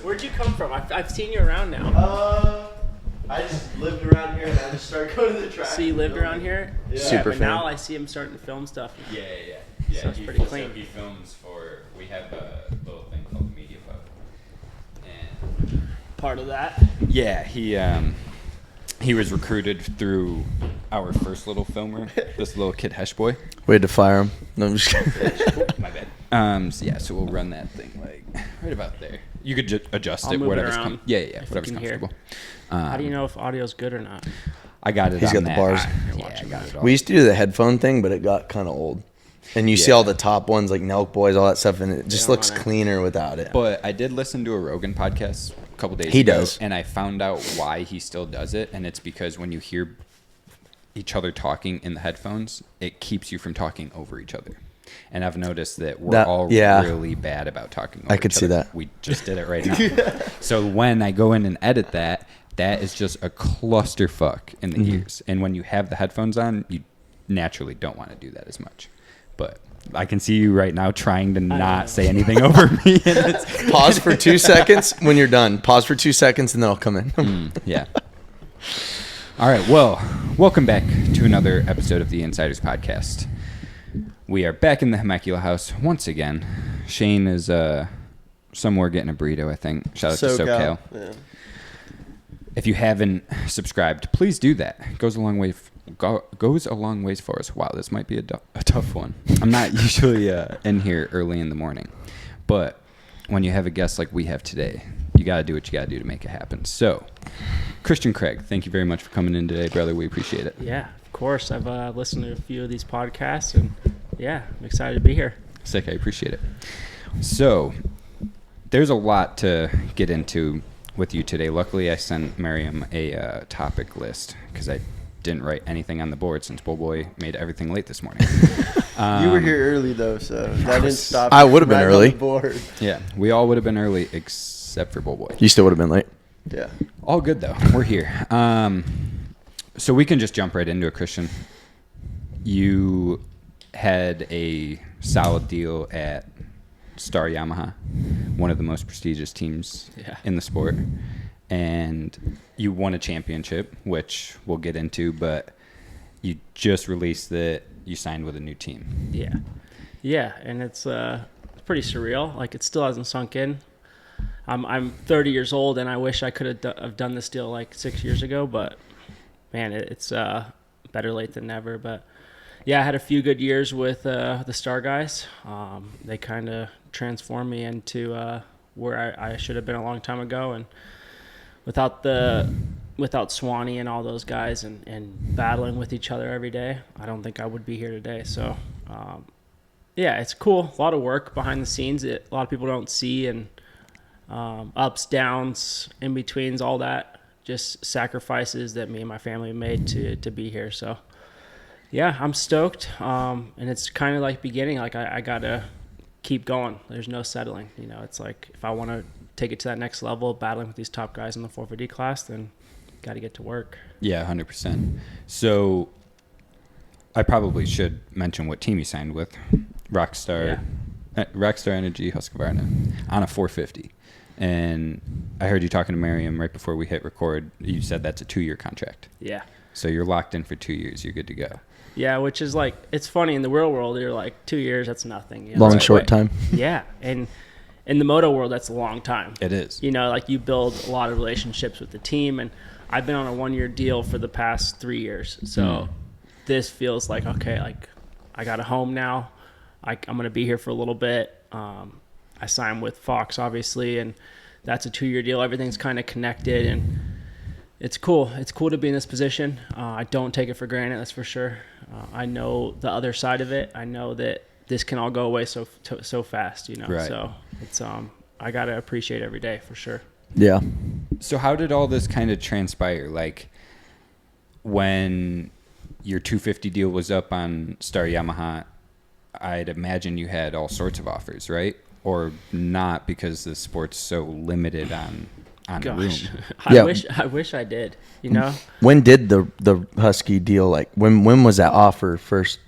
Where'd you come from? I've seen you around now. I just lived around here and I just started going to the track. So you lived around here? Yeah. Super but fan. now I see him starting to film stuff. Yeah. So it's pretty clean. So he films for, we have a little thing called the Media Pub. And Part of that. yeah, he was recruited through our first little filmer, this little kid Hesh boy. We had to fire him. No, I'm just kidding. My bad. So we'll run that thing like right about there. You could adjust I'll it, move it whatever's around whatever's can hear. comfortable. How do you know if audio's good or not? I got it. He's on got the that. bars. I got it all. We used to do the headphone thing, but it got kind of old. And you see all the top ones like Nelk Boys, all that stuff, and it just don't looks want it. cleaner without it. But I did listen to a Rogan podcast a couple days He ago. does. And I found out why he still does it. And it's because when you hear each other talking in the headphones, it keeps you from talking over each other. And I've noticed that we're all really bad about talking over I could each see other. that. We just did it right now. So when I go in and edit that is just a clusterfuck in the ears. And when you have the headphones on, you naturally don't want to do that as much. But I can see you right now trying to not say anything over me. And it's, Pause for 2 seconds when you're done. Pause for 2 seconds, and then I'll come in. yeah. All right. Well, welcome back to another episode of the Insiders Podcast. We are back in the Temecula house once again. Shane is somewhere getting a burrito, I think. Shout out to SoCal. Yeah. If you haven't subscribed, please do that. It goes a long way. Goes a long ways for us. Wow, this might be a tough one. I'm not usually in here early in the morning, but when you have a guest like we have today, you got to do what you got to do to make it happen. So, Christian Craig, thank you very much for coming in today, brother. We appreciate it. Yeah, of course. I've listened to a few of these podcasts, and yeah, I'm excited to be here. Sick, I appreciate it. So, there's a lot to get into with you today. Luckily, I sent Miriam a topic list because I didn't write anything on the board since Boy made everything late this morning. You were here early though, so that didn't stop. I you would have from been riding on early. the board. Yeah, we all would have been early except for Boy. You still would have been late. Yeah. All good though. We're here. So we can just jump right into it, Christian. You had a solid deal at Star Yamaha, one of the most prestigious teams in the sport. And you won a championship, which we'll get into, but you just released that you signed with a new team. Yeah, and it's pretty surreal. Like, it still hasn't sunk in. I'm 30 years old, and I wish I could have done this deal like 6 years ago, but man, it's better late than never. But yeah, I had a few good years with the Star guys. They kind of transformed me into where I should have been a long time ago, and without Swanee and all those guys and battling with each other every day, I don't think I would be here today. So, yeah, it's cool. A lot of work behind the scenes that a lot of people don't see, and ups, downs, in-betweens, all that. Just sacrifices that me and my family made to be here. So, yeah, I'm stoked. And it's kind of like beginning. Like, I got to keep going. There's no settling. You know, it's like if I want to take it to that next level, battling with these top guys in the 450 class, then got to get to work. Yeah, 100%. So I probably should mention what team you signed with. Rockstar Energy Husqvarna on a 450. And I heard you talking to Miriam right before we hit record. You said that's a 2-year contract. Yeah. So you're locked in for 2 years. You're good to go. Yeah, which is like, it's funny in the real world, you're like 2 years, that's nothing. You know? Long, Like, short time. Yeah. And in the moto world, that's a long time. It is. You know, like you build a lot of relationships with the team, and I've been on a 1-year deal for the past 3 years. So this feels like, okay, like I got a home now. I'm going to be here for a little bit. I signed with Fox, obviously, and that's a 2-year deal. Everything's kind of connected, and it's cool. It's cool to be in this position. I don't take it for granted, that's for sure. I know the other side of it. I know that this can all go away so fast, you know. Right. So it's I gotta appreciate every day for sure. Yeah. So how did all this kind of transpire? Like when your 250 deal was up on Star Yamaha, I'd imagine you had all sorts of offers, right? Or not, because the sport's so limited on room. I wish I did, you know. When did the Husky deal, like when was that offer first?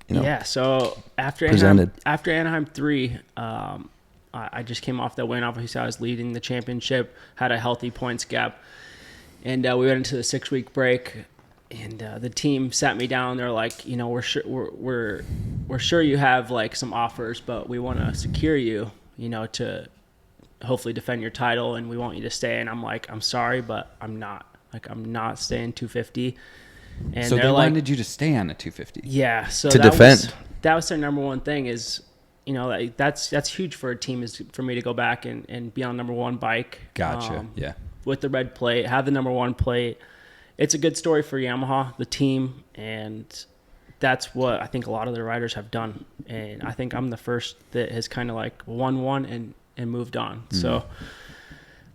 You know, yeah, so after presented. Anaheim 3, I just came off that win. Obviously, I was leading the championship, had a healthy points gap, and we went into the 6-week break. And the team sat me down. They're like, you know, we're sure you have like some offers, but we want to secure you, you know, to hopefully defend your title, and we want you to stay. And I'm like, I'm sorry, but I'm not staying 250. And So they're they like, wanted you to stay on a 250. yeah. So To that defend. that was their number one thing is, you know, like that's huge for a team, is for me to go back and be on number one bike. Gotcha. Yeah. With the red plate, have the number one plate. It's a good story for Yamaha, the team, and that's what I think a lot of the riders have done. And I think I'm the first that has kind of like won one and moved on. Mm-hmm. So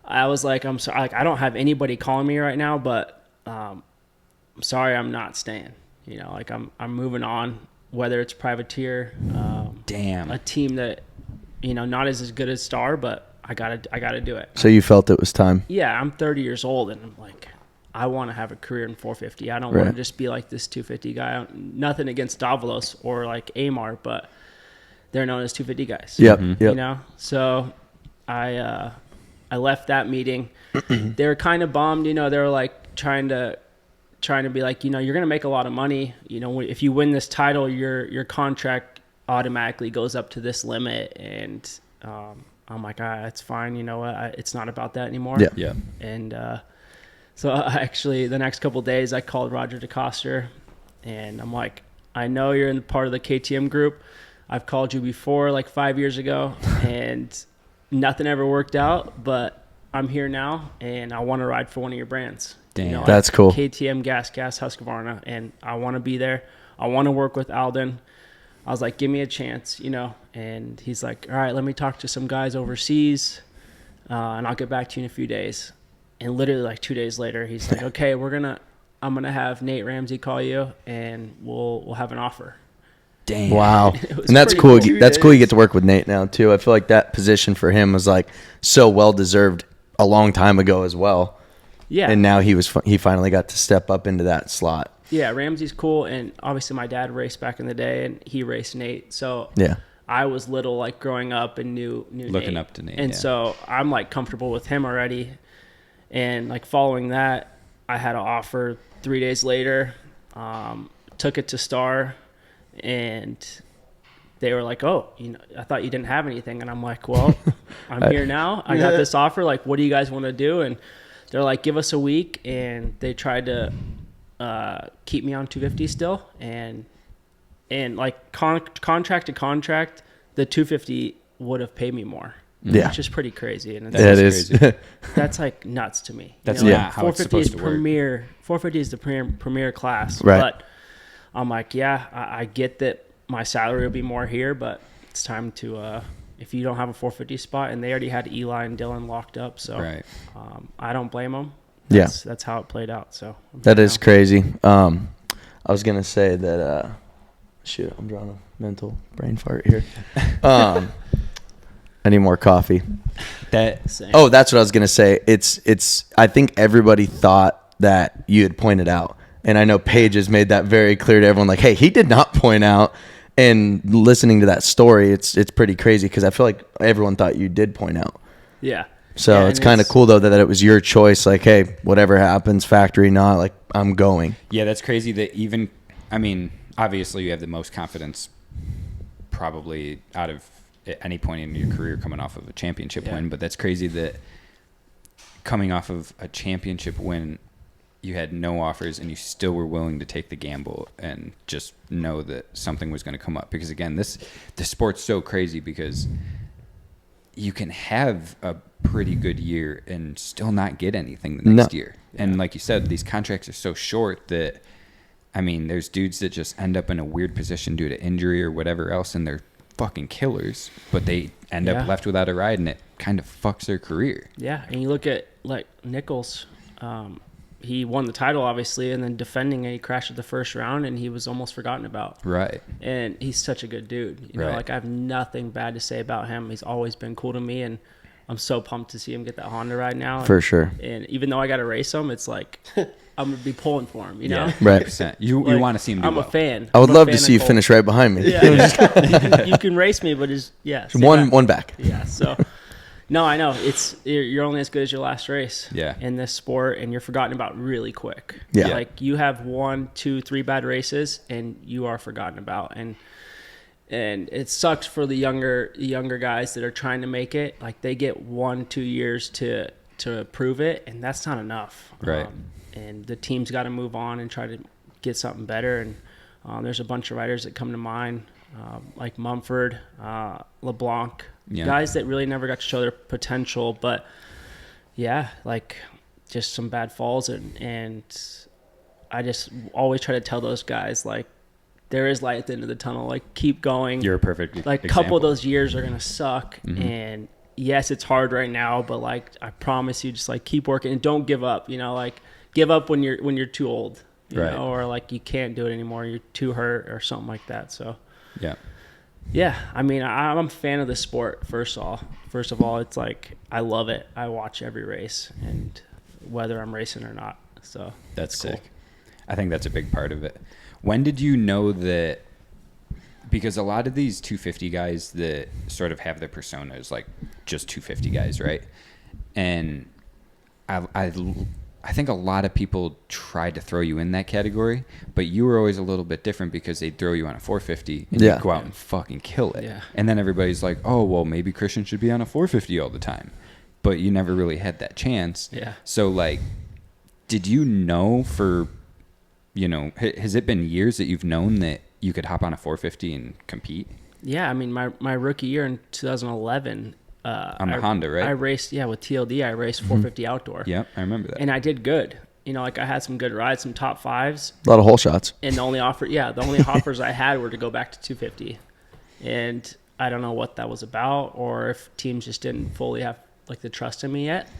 I was like, I'm sorry, like, I don't have anybody calling me right now, but I'm sorry, I'm not staying. You know, like I'm moving on, whether it's privateer, Damn, a team that, you know, not as good as Star, but I gotta do it. So you felt it was time. Yeah, I'm 30 years old, and I'm like, I want to have a career in 450. I don't Right. want to just be like this 250 guy. Nothing against Davalos or like Amar, but they're known as 250 guys. Yep. Mm-hmm. Yep. You know, so I left that meeting. They were kind of bummed. You know, they were like trying to be like, you know, you're gonna make a lot of money. You know, if you win this title, your contract automatically goes up to this limit. And I'm like, it's fine. You know what? It's not about that anymore. Yeah. yeah. And so actually, the next couple of days, I called Roger DeCoster, and I'm like, I know you're in part of the KTM group. I've called you before, like 5 years ago, and nothing ever worked out. But I'm here now, and I want to ride for one of your brands. Damn. You know, That's cool. KTM, Gas, Husqvarna, and I want to be there. I want to work with Alden. I was like, give me a chance, you know. And he's like, all right, let me talk to some guys overseas, and I'll get back to you in a few days. And literally like 2 days later, he's like, okay, I'm gonna have Nate Ramsey call you, and we'll have an offer. Damn. Wow. was And that's pretty cool. cool. That's cool. You get to work with Nate now too. I feel like that position for him was like so well deserved a long time ago as well. Yeah. And now he finally got to step up into that slot. Yeah, Ramsey's cool, and obviously my dad raced back in the day, and he raced Nate. So Yeah. I was little, like growing up, and knew Looking Nate. up to Nate, and yeah. so I'm like comfortable with him already. And like following that, I had an offer 3 days later. Took it to Star, and they were like, "Oh, you know, I thought you didn't have anything." And I'm like, "Well, I'm here now. I got this offer. Like, what do you guys want to do?" And they're like, "Give us a week." And they tried to keep me on 250 still, and like contract to contract, the 250 would have paid me more. Yeah. Which is pretty crazy, and it's, That is. crazy. that's like nuts to me. That's You know, not how it's 450 is supposed to work. premier. 450 is the premier class. Right. But I'm like, yeah, I get that my salary will be more here, but it's time to. If you don't have a 450 spot, and they already had Eli and Dylan locked up, so Right. I don't blame them. Yeah. That's how it played out. So That you is know. crazy. I was gonna say that. Shoot, I'm drawing a mental brain fart here. I need more coffee. Same. Oh, that's what I was gonna say. It's. I think everybody thought that you had pointed out, and I know Paige has made that very clear to everyone. Like, hey, he did not point out. And listening to that story, it's pretty crazy because I feel like everyone thought you did point out. Yeah. So Yeah, it's and kind of cool though that it was your choice. Like, hey, whatever happens, factory not, like I'm going. Yeah, that's crazy that even, I mean, obviously you have the most confidence probably out of at any point in your career coming off of a championship Yeah. win, but that's crazy that coming off of a championship win, you had no offers and you still were willing to take the gamble and just know that something was going to come up. Because again, the sport's so crazy because you can have a pretty good year and still not get anything the next year. And like you said, these contracts are so short that, I mean, there's dudes that just end up in a weird position due to injury or whatever else, and they're fucking killers, but they end up left without a ride, and it kind of fucks their career. Yeah, and you look at like Nichols, he won the title obviously, and then defending, and he crashed at the first round, and he was almost forgotten about. Right. And he's such a good dude. You know, Right. like I have nothing bad to say about him. He's always been cool to me, and I'm so pumped to see him get that Honda ride now. For sure. And even though I got to race him, it's like I'm gonna be pulling for him. You know, Right. 100%. You Like, want to see him do I'm well. a fan. I would I'm a love to fan see of you finish right behind me. Yeah, you can race me, but it's stay back. One back. Yeah. So, no, I know you're only as good as your last race. Yeah. In this sport, and you're forgotten about really quick. Yeah. Like you have 1, 2, 3 bad races, and you are forgotten about. And it sucks for the younger guys that are trying to make it. Like they get 1-2 years to prove it, and that's not enough. Right. And the team's got to move on and try to get something better. And there's a bunch of riders that come to mind, like Mumford, LeBlanc, guys that really never got to show their potential. But yeah, like just some bad falls, and I just always try to tell those guys, like, there is light at the end of the tunnel. Like, keep going. You're a perfect like, a couple of those years are gonna suck, and yes, it's hard right now, but like I promise you, just like keep working and don't give up. You know, like give up when you're too old, you Right. know, or like you can't do it anymore, you're too hurt or something like that. So yeah. I mean, I'm a fan of the sport. First of all, it's like I love it. I watch every race, and whether I'm racing or not. So That's it's cool. sick. I think that's a big part of it. When did you know that? Because a lot of these 250 guys that sort of have their persona is like just 250 guys, right? And I think a lot of people tried to throw you in that category, but you were always a little bit different because they'd throw you on a 450 and Yeah. you'd go out and fucking kill it. Yeah. And then everybody's like, oh, well, maybe Christian should be on a 450 all the time. But you never really had that chance. Yeah. So, like, did you know for, has it been years that you've known that you could hop on a 450 and compete? Yeah, I mean, my rookie year in 2011. On the Honda, right? I raced, with TLD. I raced 450 outdoor. Yep, I remember that. And I did good. Like I had some good rides, some top fives. A lot of hole shots. And the only offers I had were to go back to 250. And I don't know what that was about, or if teams just didn't fully have like the trust in me yet.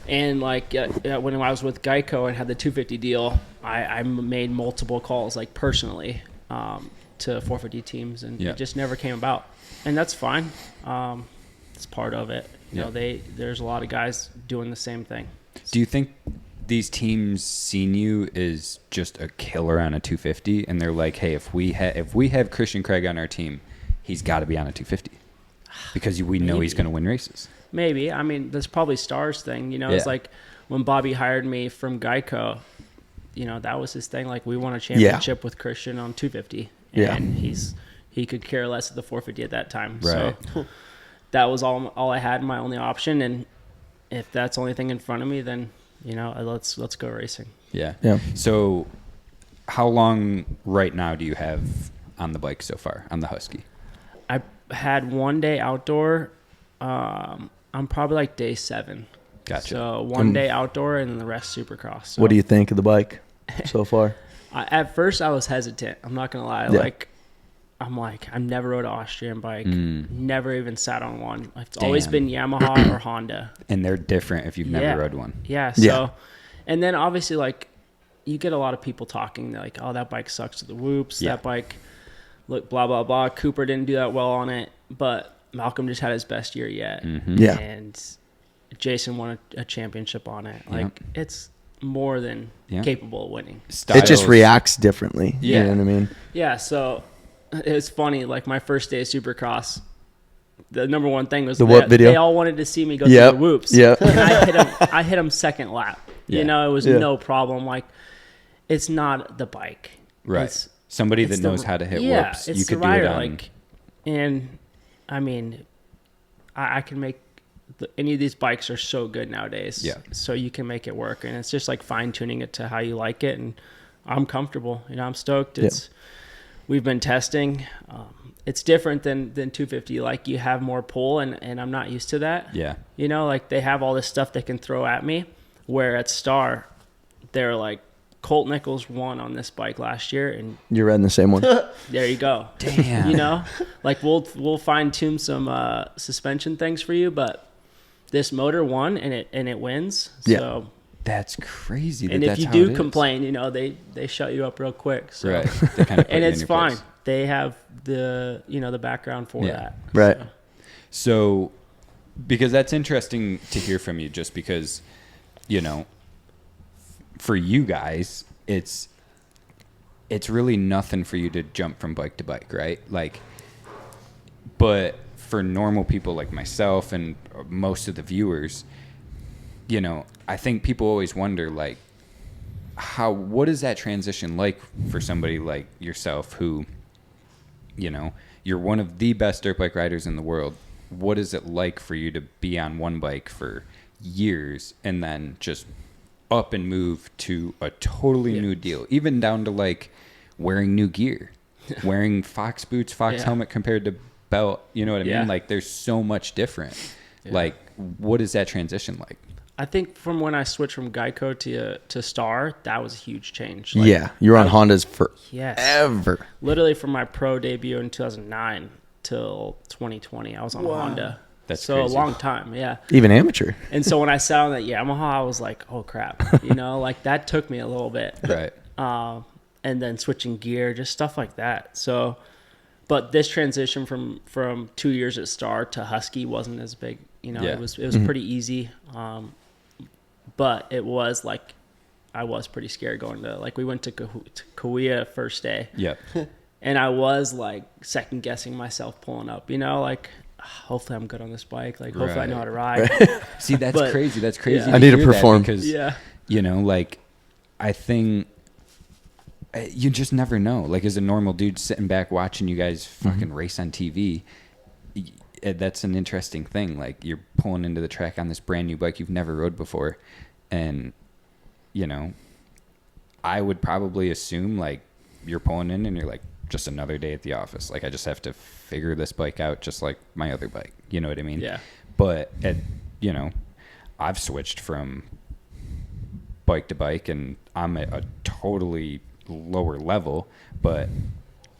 And like when I was with Geico and had the 250 deal, I made multiple calls, like personally, to 450 teams, and it just never came about. And that's fine. It's part of it. You know, there's a lot of guys doing the same thing. Do you think these teams seen you as just a killer on a 250, and they're like, hey, if we have Christian Craig on our team, he's got to be on a 250 because we know he's going to win races? Maybe. I mean, there's probably stars thing. It's like when Bobby hired me from Geico, that was his thing. Like, we won a championship with Christian on 250. And he could care less at the 450 at that time. Right. So that was all I had, my only option. And if that's the only thing in front of me, then, let's go racing. Yeah. Yeah. So how long right now do you have on the bike so far, on the Husky? I had 1 day outdoor. I'm probably like day 7. Gotcha. So 1 day outdoor and then the rest supercross. So What do you think of the bike so far? at first I was hesitant. I'm not going to lie. Yeah. I've never rode an Austrian bike. Never even sat on one. It's Damn. always been Yamaha or Honda. And they're different if you've never rode one. Yeah. So, and then obviously like you get a lot of people talking. They're like, oh, that bike sucks with the whoops. Yeah. That bike, look, blah, blah, blah. Cooper didn't do that well on it, but Malcolm just had his best year yet. Yeah. And Jason won a championship on it. Like it's more than capable of winning. It just reacts differently. Yeah. You know what I mean? Yeah. So it's funny. Like my first day of Supercross, the number one thing was The whoop video? They all wanted to see me go through the whoops. Yeah. And I hit him second lap. Yeah. It was no problem. Like it's not the bike. Right. Somebody that knows how to hit whoops. It's You could the rider, do it on. like, and I mean, I can make any of these bikes are so good nowadays. Yeah. So you can make it work, and it's just like fine tuning it to how you like it. And I'm comfortable. I'm stoked. We've been testing. It's different than 250. Like you have more pull, and I'm not used to that. Yeah. Like they have all this stuff they can throw at me. Where at Star, they're like, Colt Nichols won on this bike last year, and You're riding the same one. there you go. Damn. Like we'll fine tune some suspension things for you, but this motor won and it wins. Yeah. So That's crazy. and if you do complain, they shut you up real quick. So. Right. They kind of And it's fine. They have the the background for that. Right. So because that's interesting to hear from you, just because, you know, for you guys, it's really nothing for you to jump from bike to bike, right? Like, but for normal people like myself and most of the viewers, you know, I think people always wonder, like, what is that transition like for somebody like yourself who, you know, you're one of the best dirt bike riders in the world. What is it like for you to be on one bike for years and then just up and move to a totally new deal, even down to like wearing new gear, wearing Fox boots, Fox helmet compared to belt, you know what I mean? Like, there's so much different. Like, what is that transition like? I think from when I switched from Geico to Star, that was a huge change. Like, yeah, you were on Hondas forever. Yes. Literally from my pro debut in 2009 till 2020, I was on Honda. That's so crazy. a long time, yeah. Even amateur. And so when I sat on that Yamaha, I was like, oh crap, you know, like that took me a little bit. Right. And then switching gear, just stuff like that. So, but this transition from 2 years at Star to Husky wasn't as big. You know, it was pretty easy. But it was like, I was pretty scared going to, like, we went to Kauai first day. Yep. And I was like second guessing myself pulling up, you know, like, hopefully I'm good on this bike. Like, hopefully I know how to ride. See, that's crazy. That's crazy. Yeah. I need to hear that perform. because, you know, like, I think you just never know. Like, as a normal dude sitting back watching you guys fucking race on TV, that's an interesting thing. Like, you're pulling into the track on this brand new bike you've never rode before. And, you know, I would probably assume, like, you're pulling in and you're like, just another day at the office. Like, I just have to figure this bike out just like my other bike. You know what I mean? Yeah. But, you know, I've switched from bike to bike and I'm at a totally lower level, but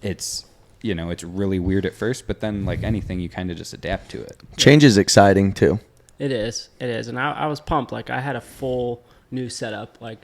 it's, you know, it's really weird at first, but then like anything, you kind of just adapt to it. Change is exciting too. It is. And I was pumped. Like, I had a full new setup, like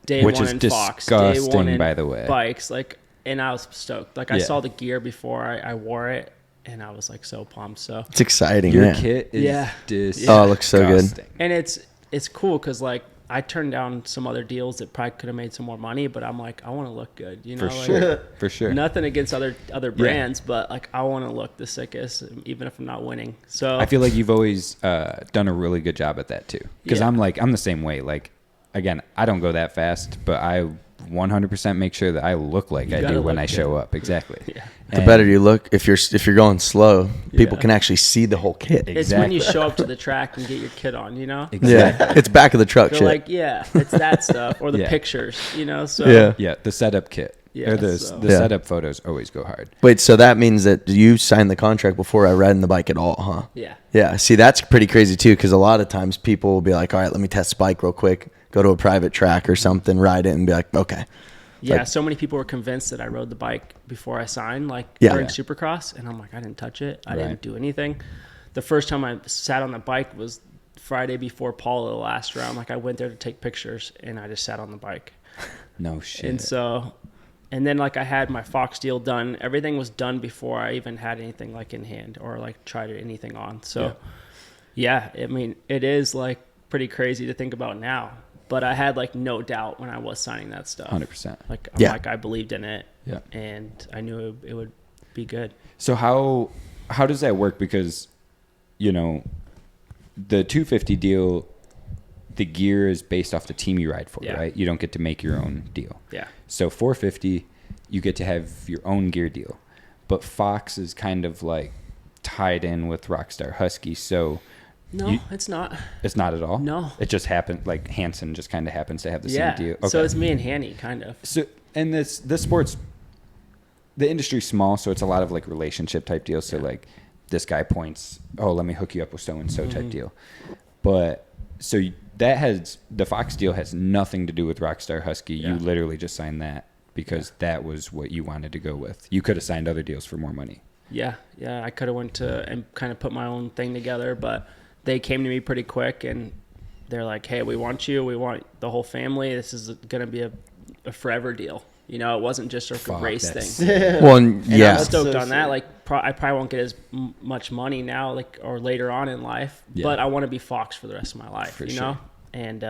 day Which one is in Fox, day disgusting, one in by the way. bikes. Like, and I was stoked. Like, I saw the gear before I wore it, and I was like so pumped. So It's exciting. Your yeah. kit is disgusting. Oh, it looks so good. and it's cool because, like, I turned down some other deals that probably could have made some more money, but I'm like, I want to look good, you know. For like, sure. For sure. Nothing against other brands, but like, I want to look the sickest, even if I'm not winning. So I feel like you've always done a really good job at that too. Because Yeah. I'm the same way. Like, again, I don't go that fast, but I 100% make sure that I look like I gotta do when look I good. show up. Exactly. Yeah. The better you look, if you're going slow, people Yeah. can actually see the whole kit. it's when you show up to the track and get your kit on, you know. Exactly. Yeah, it's back of the truck They're shit. like, yeah, it's that stuff, or the Yeah. pictures, you know. So Yeah. Yeah, the setup kit. Yeah, Or the so- Yeah. setup photos always go hard. Wait, so that means that you signed the contract before I ride in the bike at all, huh? yeah. Yeah. See, that's pretty crazy too, because a lot of times people will be like, "All right, let me test bike real quick, go to a private track or something, ride it, and be like, okay." Yeah, Like- so many people were convinced that I rode the bike before I signed, like Yeah. during Yeah. Supercross, and I'm like, I didn't touch it. I Right. didn't do anything. The first time I sat on the bike was Friday before Paula, the last round. Like, I went there to take pictures, and I just sat on the bike. No shit. And so, and then like I had my Fox deal done. Everything was done before I even had anything like in hand or like tried anything on. So, yeah, I mean, it is like pretty crazy to think about now. But I had like no doubt when I was signing that stuff. 100%. Like, Yeah. like I believed in it. Yeah. And I knew it would be good. So how does that work? Because, you know, the 250 deal, the gear is based off the team you ride for, Yeah. right? You don't get to make your own deal. Yeah. So 450, you get to have your own gear deal. But Fox is kind of like tied in with Rockstar Husky. So No, it's not. it's not at all? No. It just happened, like Hansen just kind of happens to have the Yeah. same deal. So it's me and Hanny, kind of. So, and this sports, the industry's small, so it's a lot of like relationship type deals. So like this guy points, oh, let me hook you up with so-and-so type deal. But so the Fox deal has nothing to do with Rockstar Husky. Yeah. You literally just signed that because that was what you wanted to go with. You could have signed other deals for more money. Yeah. I could have went to and kind of put my own thing together, but they came to me pretty quick and they're like, hey, we want you. We want the whole family. This is going to be a forever deal. You know, it wasn't just a race that's- thing. Well, and And yeah. I'm stoked so on that. sick. Like, I probably won't get as much money now, like, or later on in life. Yeah. But I want to be Fox for the rest of my life. For you sure. know, and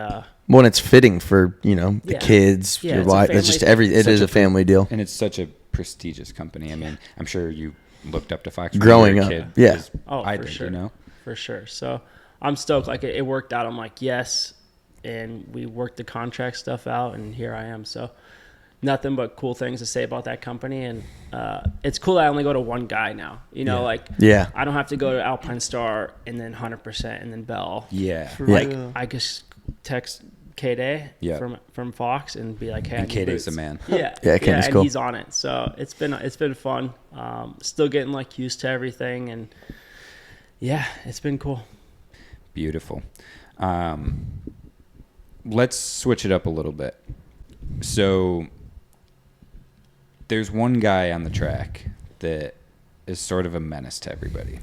Well, it's fitting for, you know, the Yeah. kids, Yeah, your it's a wife. It's just family it is a family deal. And it's such a prestigious company. I mean, I'm sure you looked up to Fox when Growing you were up, a kid. yeah. as Oh, I for did, sure. you know? for sure. So I'm stoked. Like it worked out. I'm like, yes. And we worked the contract stuff out, and here I am. So nothing but cool things to say about that company. And it's cool that I only go to one guy now. You know, Yeah. like Yeah. I don't have to go to Alpine Star and then 100% and then Bell. Yeah. Like real. I just text K-Day Yeah. from Fox and be like, hey, I And need K-Day's boots. the man. Yeah, Yeah, K-Day's and cool. he's on it. So it's been fun. Still getting like used to everything, and yeah, it's been cool. Beautiful. Let's switch it up a little bit. So there's one guy on the track that is sort of a menace to everybody.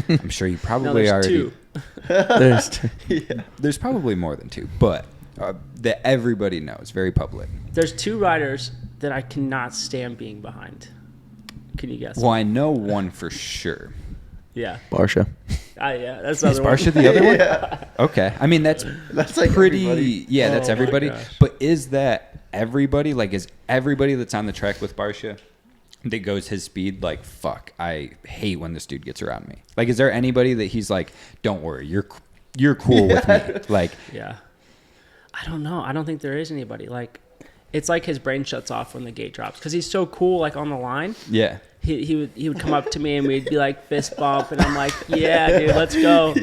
I'm sure you No, probably there's already. two. There's There's probably more than two, but that everybody knows, very public. There's two riders that I cannot stand being behind. Can you guess? Well, I know one for sure. Yeah. Barsha. Yeah, that's the Is other one. Barsha the other one? Yeah. Okay. I mean, that's That's like pretty. everybody. Yeah, that's Oh my everybody. gosh. But is that everybody? Like, is everybody that's on the track with Barsha that goes his speed? Like, fuck, I hate when this dude gets around me. Like, is there anybody that he's like, don't worry, you're cool with me? Like, Yeah. I don't know. I don't think there is anybody. Like, it's like his brain shuts off when the gate drops because he's so cool. Like on the line, yeah, he would come up to me and we'd be like fist bump, and I'm like, yeah, dude, let's go.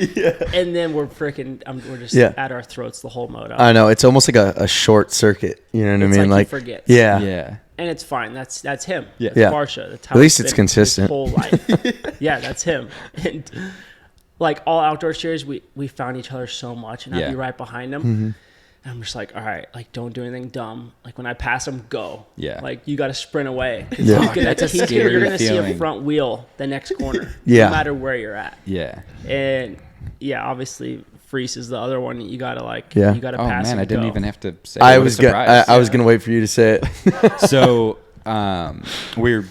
And then we're we're just Yeah. at our throats the whole moto. I know. It's almost like a short circuit. You know what It's I mean? like he forgets. Yeah. yeah. And it's fine. That's him. Yeah. That's Yeah. Barsha. That's how At least he's it's been consistent. His whole life. Yeah, that's him. And like all outdoor series, we found each other so much, and Yeah. I'd be right behind him. Mm-hmm. And I'm just like, all right, like don't do anything dumb. Like when I pass him, go. Yeah. Like you got to sprint away. Yeah. He's gonna, That's a he's scary you're gonna see feeling. a front wheel the next corner. Yeah. No matter where you're at. Yeah. And yeah, obviously Friese is the other one. You gotta Yeah. you gotta Oh pass. man, and I didn't go. even have to say. I what a was gonna. surprise. I was gonna wait for you to say it. So we were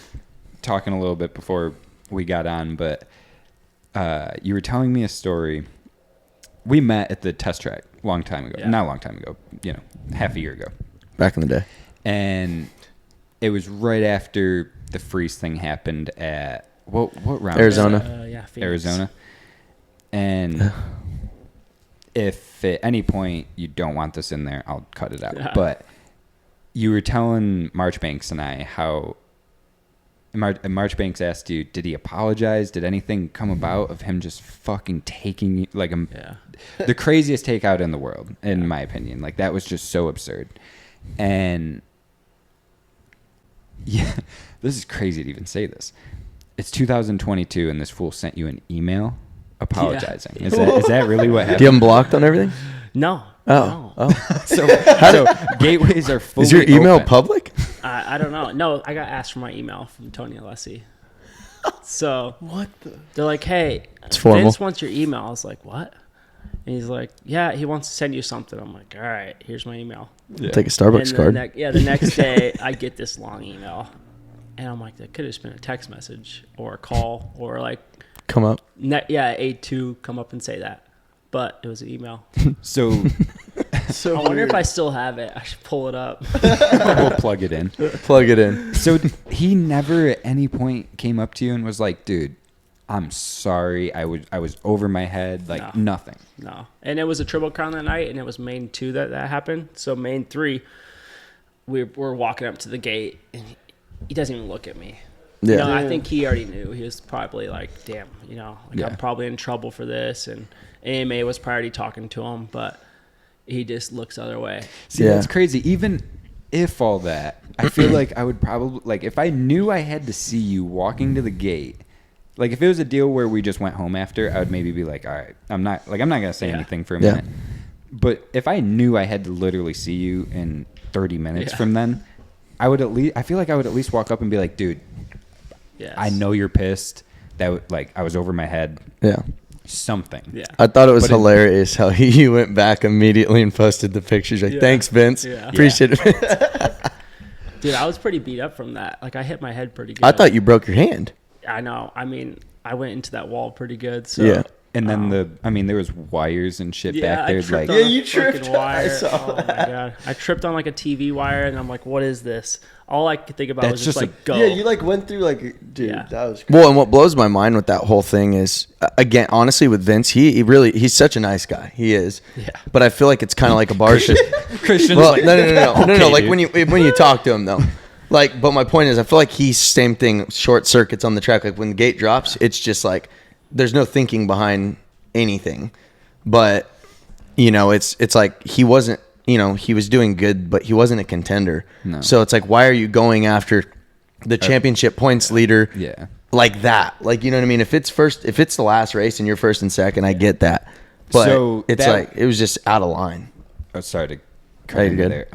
talking a little bit before we got on, but you were telling me a story. We met at the test track a long time ago. Yeah. Not a long time ago, half a year ago. Back in the day. And it was right after the Friese thing happened at what round? Arizona. Yeah, Phoenix. Arizona. And if at any point you don't want this in there, I'll cut it out. Yeah. But you were telling Marchbanks and I how Marchbanks asked you, did he apologize? Did anything come about of him just fucking taking like Yeah. the craziest takeout in the world, in my opinion? Like that was just so absurd. And yeah, this is crazy to even say this. It's 2022 and this fool sent you an email apologizing. Yeah. Is that really what Do you have happened? him blocked on everything? No. Oh. No. Oh. So gateways are fully Is your email open. public? I don't know. No, I got asked for my email from Tony Alessi. So What the? they're like, hey, It's formal. Vince wants your email. I was like, what? And he's like, yeah, he wants to send you something. I'm like, all right, here's my email. Yeah. Take a Starbucks And card. the next day, I get this long email. And I'm like, that could have just been a text message or a call or like, Come up. A2 come up and say that. But it was an email. So So I wonder weird. if I still have it. I should pull it up. we'll plug it in. Plug it in. So he never at any point came up to you and was like, dude, I'm sorry. I was over my head. Like No. nothing. No. And it was a Triple Crown that night, and it was main 2 that happened. So main 3, we're walking up to the gate, and he doesn't even look at me. Yeah. You know, I think he already knew. He was probably like, damn, Yeah. I'm probably in trouble for this. And AMA was probably talking to him, but he just looks the other way. See, Yeah. that's crazy. Even if all that, I feel like I would probably, like, if I knew I had to see you walking to the gate, like, if it was a deal where we just went home after, I would maybe be like, all right, I'm not going to say Yeah. anything for a Yeah. minute. But if I knew I had to literally see you in 30 minutes Yeah. from then, I feel like I would at least walk up and be like, dude, Yes. I know you're pissed. Like, I was over my head. Yeah. Something. Yeah. I thought it was But it- hilarious how he went back immediately and posted the pictures. Like, Yeah. thanks, Vince. Yeah. Appreciate it, Vince. Dude, I was pretty beat up from that. Like I hit my head pretty good. I thought you broke your hand. I know. I mean, I went into that wall pretty good. So Yeah. And then there was wires and shit yeah, back there. I tripped Like, on a you tripped. fucking wire. I saw Oh my god, I tripped on like a TV wire, and I'm like, what is this? All I could think about That's was just just like go. Yeah, you like went through like, dude, Yeah. that was. Well, and what blows my mind with that whole thing is, again, honestly, with Vince, he's such a nice guy. He is. Yeah. But I feel like it's kind of like a bar shit. Christian's Well, like, no. okay, Like dude. when you talk to him though, like. But my point is, I feel like he's same thing. Short circuits on the track. Like when the gate drops, it's just like there's no thinking behind anything. But it's like he wasn't. He was doing good, but he wasn't a contender. No. So it's like, why are you going after the championship points leader? Yeah. Like that. Like, you know what I mean? If it's the last race and you're first and second, I get that. But So it's that- like it was just out of line. Oh, sorry to Hey, cut you're in good. there.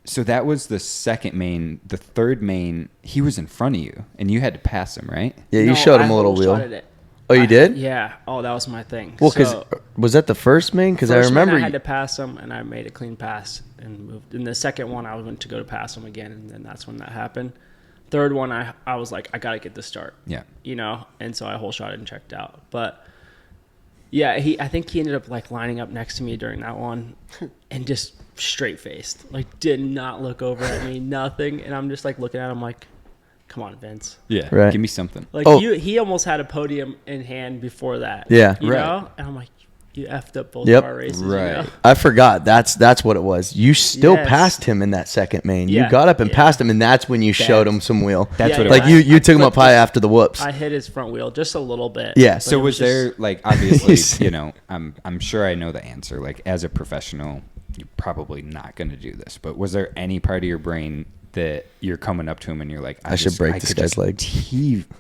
So that was the second main. The third main, he was in front of you, and you had to pass him, right? Yeah, you No, showed him I a little wheel. whole-shotted it. Oh, you did? Yeah. Oh, that was my thing. Well, because So, was that the first main? Because I first remember one I you, had to pass him, and I made a clean pass and moved. In the second one, I went to go to pass him again, and then that's when that happened. Third one, I was like, I gotta get the start. Yeah. And so I whole shot it and checked out. But yeah, I think he ended up like lining up next to me during that one, and just straight faced, like did not look over at me, nothing. And I'm just like looking at him like, come on, Vince. Yeah. Right. Give me something. Like Oh. he almost had a podium in hand before that. Yeah. You Right. know? And I'm like, you effed up both Yep. of our races. Right. You know? I forgot. That's what it was. You still Yes. passed him in that second main. You Yeah. got up and Yeah. passed him, and that's when you showed him some wheel. That's Yeah, what it yeah. Like was. you I took him up clipped high his- after the whoops. I hit his front wheel just a little bit. Yeah. but So it was just- there like obviously, I'm sure I know the answer. Like as a professional, you're probably not going to do this. But was there any part of your brain that you're coming up to him and you're like, I should break this could guy's just leg.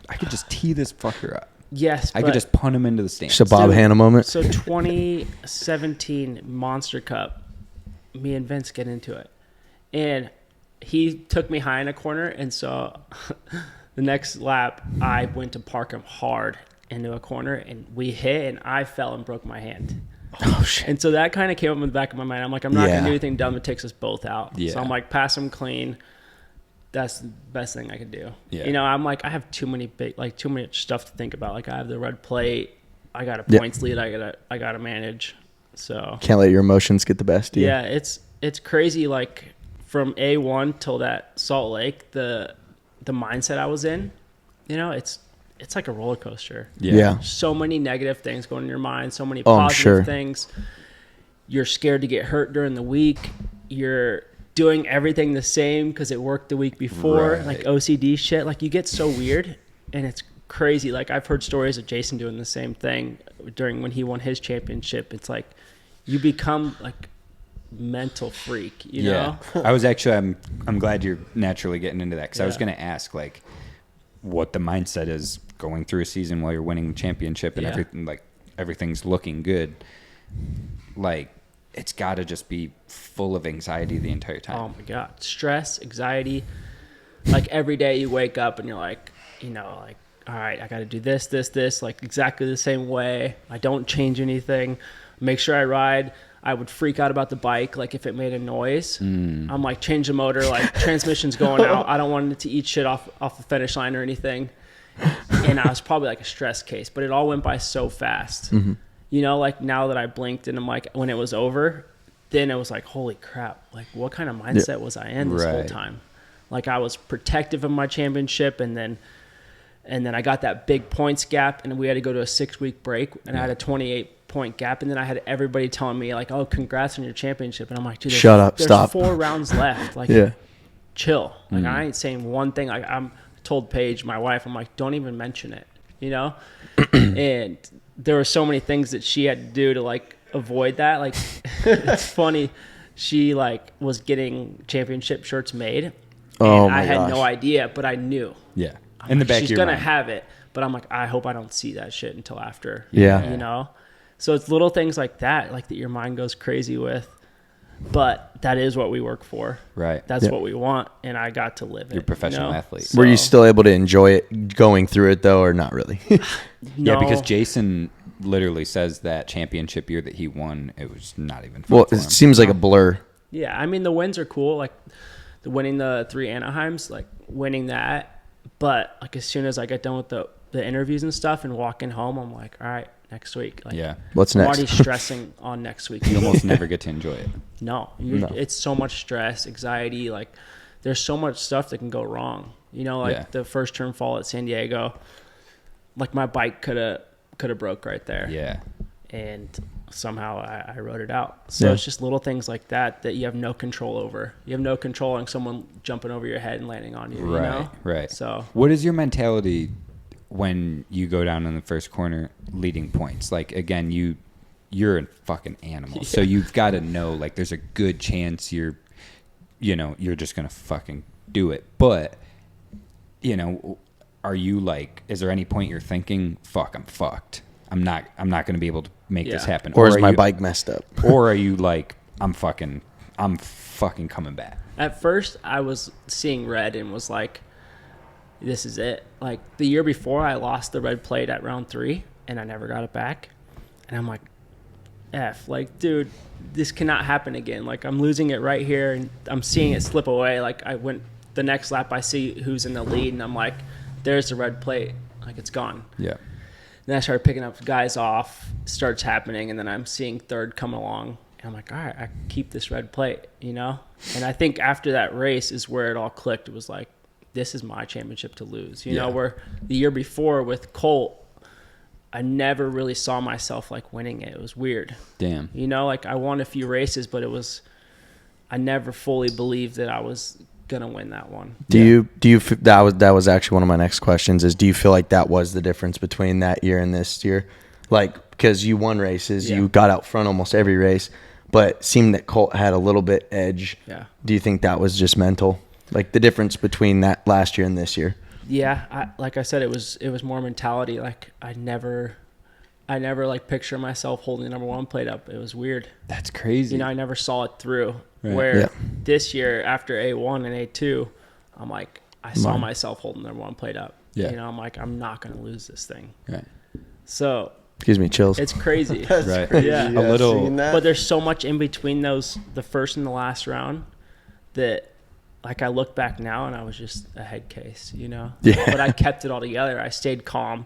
I could just tee this fucker up. Yes, I but could just punt him into the stands. Just a Bob So- Hanna moment. So 2017 Monster Cup, me and Vince get into it, and he took me high in a corner, and so the next lap I went to park him hard into a corner, and we hit, and I fell and broke my hand. Oh shit. And so that kind of came up in the back of my mind. I'm like, I'm not Yeah. gonna do anything dumb that takes us both out. Yeah. So I'm like, pass him clean. That's the best thing I could do. Yeah. I'm like, I have too much stuff to think about. Like I have the red plate, I got a Yep. points lead, I gotta manage. So Can't let your emotions get the best of you. yeah, it's crazy. Like from A1 till that Salt Lake, the mindset I was in, it's like a roller coaster. Yeah. So many negative things going in your mind, so many Oh, I'm positive sure. things. You're scared to get hurt during the week. You're doing everything the same because it worked the week before, Right. like OCD shit. Like you get so weird, and it's crazy. Like I've heard stories of Jason doing the same thing during when he won his championship. It's like you become like mental freak, you know? I was actually I'm glad you're naturally getting into that because I was Yeah. going to ask like what the mindset is going through a season while you're winning the championship and Yeah. everything, like everything's looking good. Like it's got to just be full of anxiety the entire time. Oh my god, stress, anxiety. Like every day you wake up and you're like, like, all right, I got to do this, like exactly the same way. I don't change anything. Make sure I ride. I would freak out about the bike, like if it made a noise. I'm like, change the motor, like transmission's going out. I don't want it to eat shit off the finish line or anything. And I was probably like a stress case, but it all went by so fast. Like now that I blinked and I'm like, when it was over, then it was like, holy crap, like what kind of mindset was I in this whole Right. time? Like I was protective of my championship, and then I got that big points gap, and we had to go to a 6-week break, and I had a 28-point gap, and then I had everybody telling me like, oh, congrats on your championship, and I'm like, dude, Shut up, there's stop. 4 rounds left, like Yeah. chill. Like I ain't saying one thing. Like I'm told Paige, my wife, I'm like, don't even mention it, and there were so many things that she had to do to like avoid that. Like it's funny, she like was getting championship shirts made, and Oh my I had gosh. no idea, but I knew. Yeah. I'm In the like, back she's of your gonna mind. have it, but I'm like, I hope I don't see that shit until after. Yeah. So it's little things like that your mind goes crazy with, but that is what we work for. Right. That's Yeah. what we want, and I got to live it. You're a professional athlete. Were you So- still able to enjoy it going through it though, or not really? Yeah, because No. Jason literally says that championship year that he won, it was not even fun Well, for it him. seems like a blur. Yeah, I mean the wins are cool. Like winning the 3 Anaheims, like winning that. But like as soon as I get done with the interviews and stuff and walking home, I'm like, all right, next week. Like, Yeah. What's I'm next? already stressing on next week. You almost never get to enjoy it. No, No. It's so much stress, anxiety. Like, there's so much stuff that can go wrong. You know, like Yeah. the first turn fall at San Diego, like my bike could have broke right there. Yeah. And somehow I rode it out. So Yeah. it's just little things like that you have no control over. You have no control on someone jumping over your head and landing on you. You know? Right. So What is your mentality when you go down in the first corner leading points? Like, again, you're a fucking animal. So you've got to know, like, there's a good chance you're just going to fucking do it. But, are you like, is there any point you're thinking, fuck, I'm fucked. I'm not going to be able to make this happen. Or is are my you- bike messed up? Or are you like, I'm fucking coming back? at first I was seeing red and was like, this is it. Like the year before I lost the red plate at round 3 and I never got it back. And I'm like, F, like, dude, this cannot happen again. Like I'm losing it right here and I'm seeing it slip away. Like I went the next lap, I see who's in the lead and I'm like, there's the red plate. Like it's gone. Yeah. Then I started picking up guys off, starts happening, and then I'm seeing third come along. And I'm like, all right, I keep this red plate, you know? And I think after that race is where it all clicked. It was like, this is my championship to lose. You know, where the year before with Colt, I never really saw myself like winning it. It was weird. Damn. You know, like I won a few races, but I never fully believed that I was gonna win that one. Do you that was actually one of my next questions is, do you feel like that was the difference between that year and this year? Like, because you won races, you got out front almost every race, but seemed that Colt had a little bit edge. Yeah. Do you think that was just mental? Like the difference between that last year and this year? Yeah, like I said, it was more mentality. Like I never like picture myself holding the number 1 plate up. It was weird. That's crazy. You know, I never saw it through. Right. Where this year after A1 and A2, I'm like, I saw myself holding the number 1 plate up. Yeah. You know, I'm like, I'm not going to lose this thing. Right. So Gives me chills. it's crazy. That's Right. crazy. Yeah. A little- seeing that. But there's so much in between those, the first and the last round, that like I look back now and I was just a head case, you know? Yeah. But I kept it all together. I stayed calm.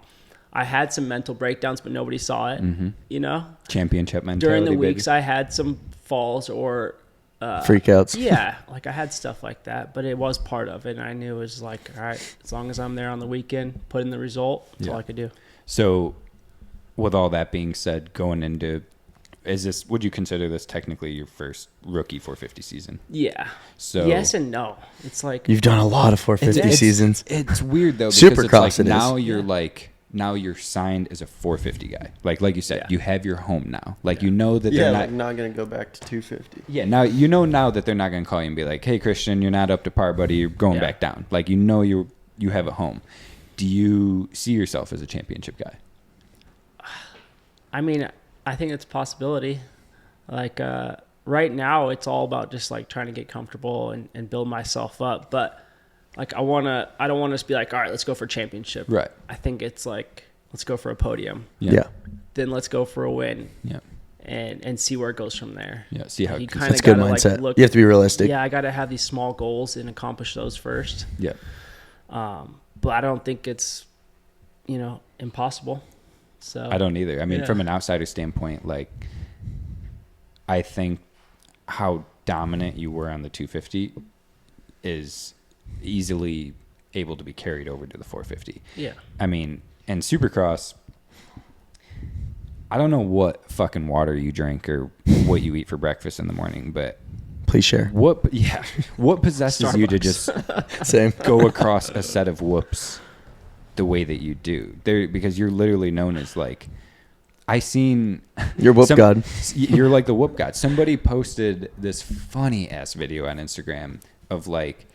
I had some mental breakdowns, but nobody saw it, you know? Championship mentality. During the baby. weeks I had some falls or Freakouts. yeah, like I had stuff like that, but it was part of it. And I knew it was like, all right, as long as I'm there on the weekend, put in the result, that's all I could do. So, with all that being said, going into, would you consider this technically your first rookie 450 season? Yeah. So yes and no. It's like, You've done a lot of 450 seasons. It's weird though, because Supercross it's like it is. now you're like, now you're signed as a 450 guy. Like you said, you have your home now. Like you know that they're like not gonna go back to 250. Yeah, now you know now that they're not going to call you and be like, "Hey, Christian, you're not up to par, buddy. You're going back down." Like you know you have a home. Do you see yourself as a championship guy? I mean, I think it's a possibility. Like right now, it's all about just like trying to get comfortable and build myself up. But like I don't want to just be like, all right, let's go for a championship. Right. I think it's like, let's go for a podium. Yeah. Then let's go for a win. Yeah. And see where it goes from there. Yeah. See how You it kinda That's a good gotta, like, mindset. look- You have to be realistic. Yeah, I got to have these small goals and accomplish those first. Yeah. But I don't think it's, impossible. So I don't either. I mean, Yeah. from an outsider standpoint, like I think how dominant you were on the 250 is easily able to be carried over to the 450. Yeah. I mean, and Supercross, I don't know what fucking water you drink or what you eat for breakfast in the morning, but Please share. what possesses you to just Same. go across a set of whoops the way that you do? Because you're literally known as like, I seen You're whoop god. You're like the whoop god. Somebody posted this funny ass video on Instagram of like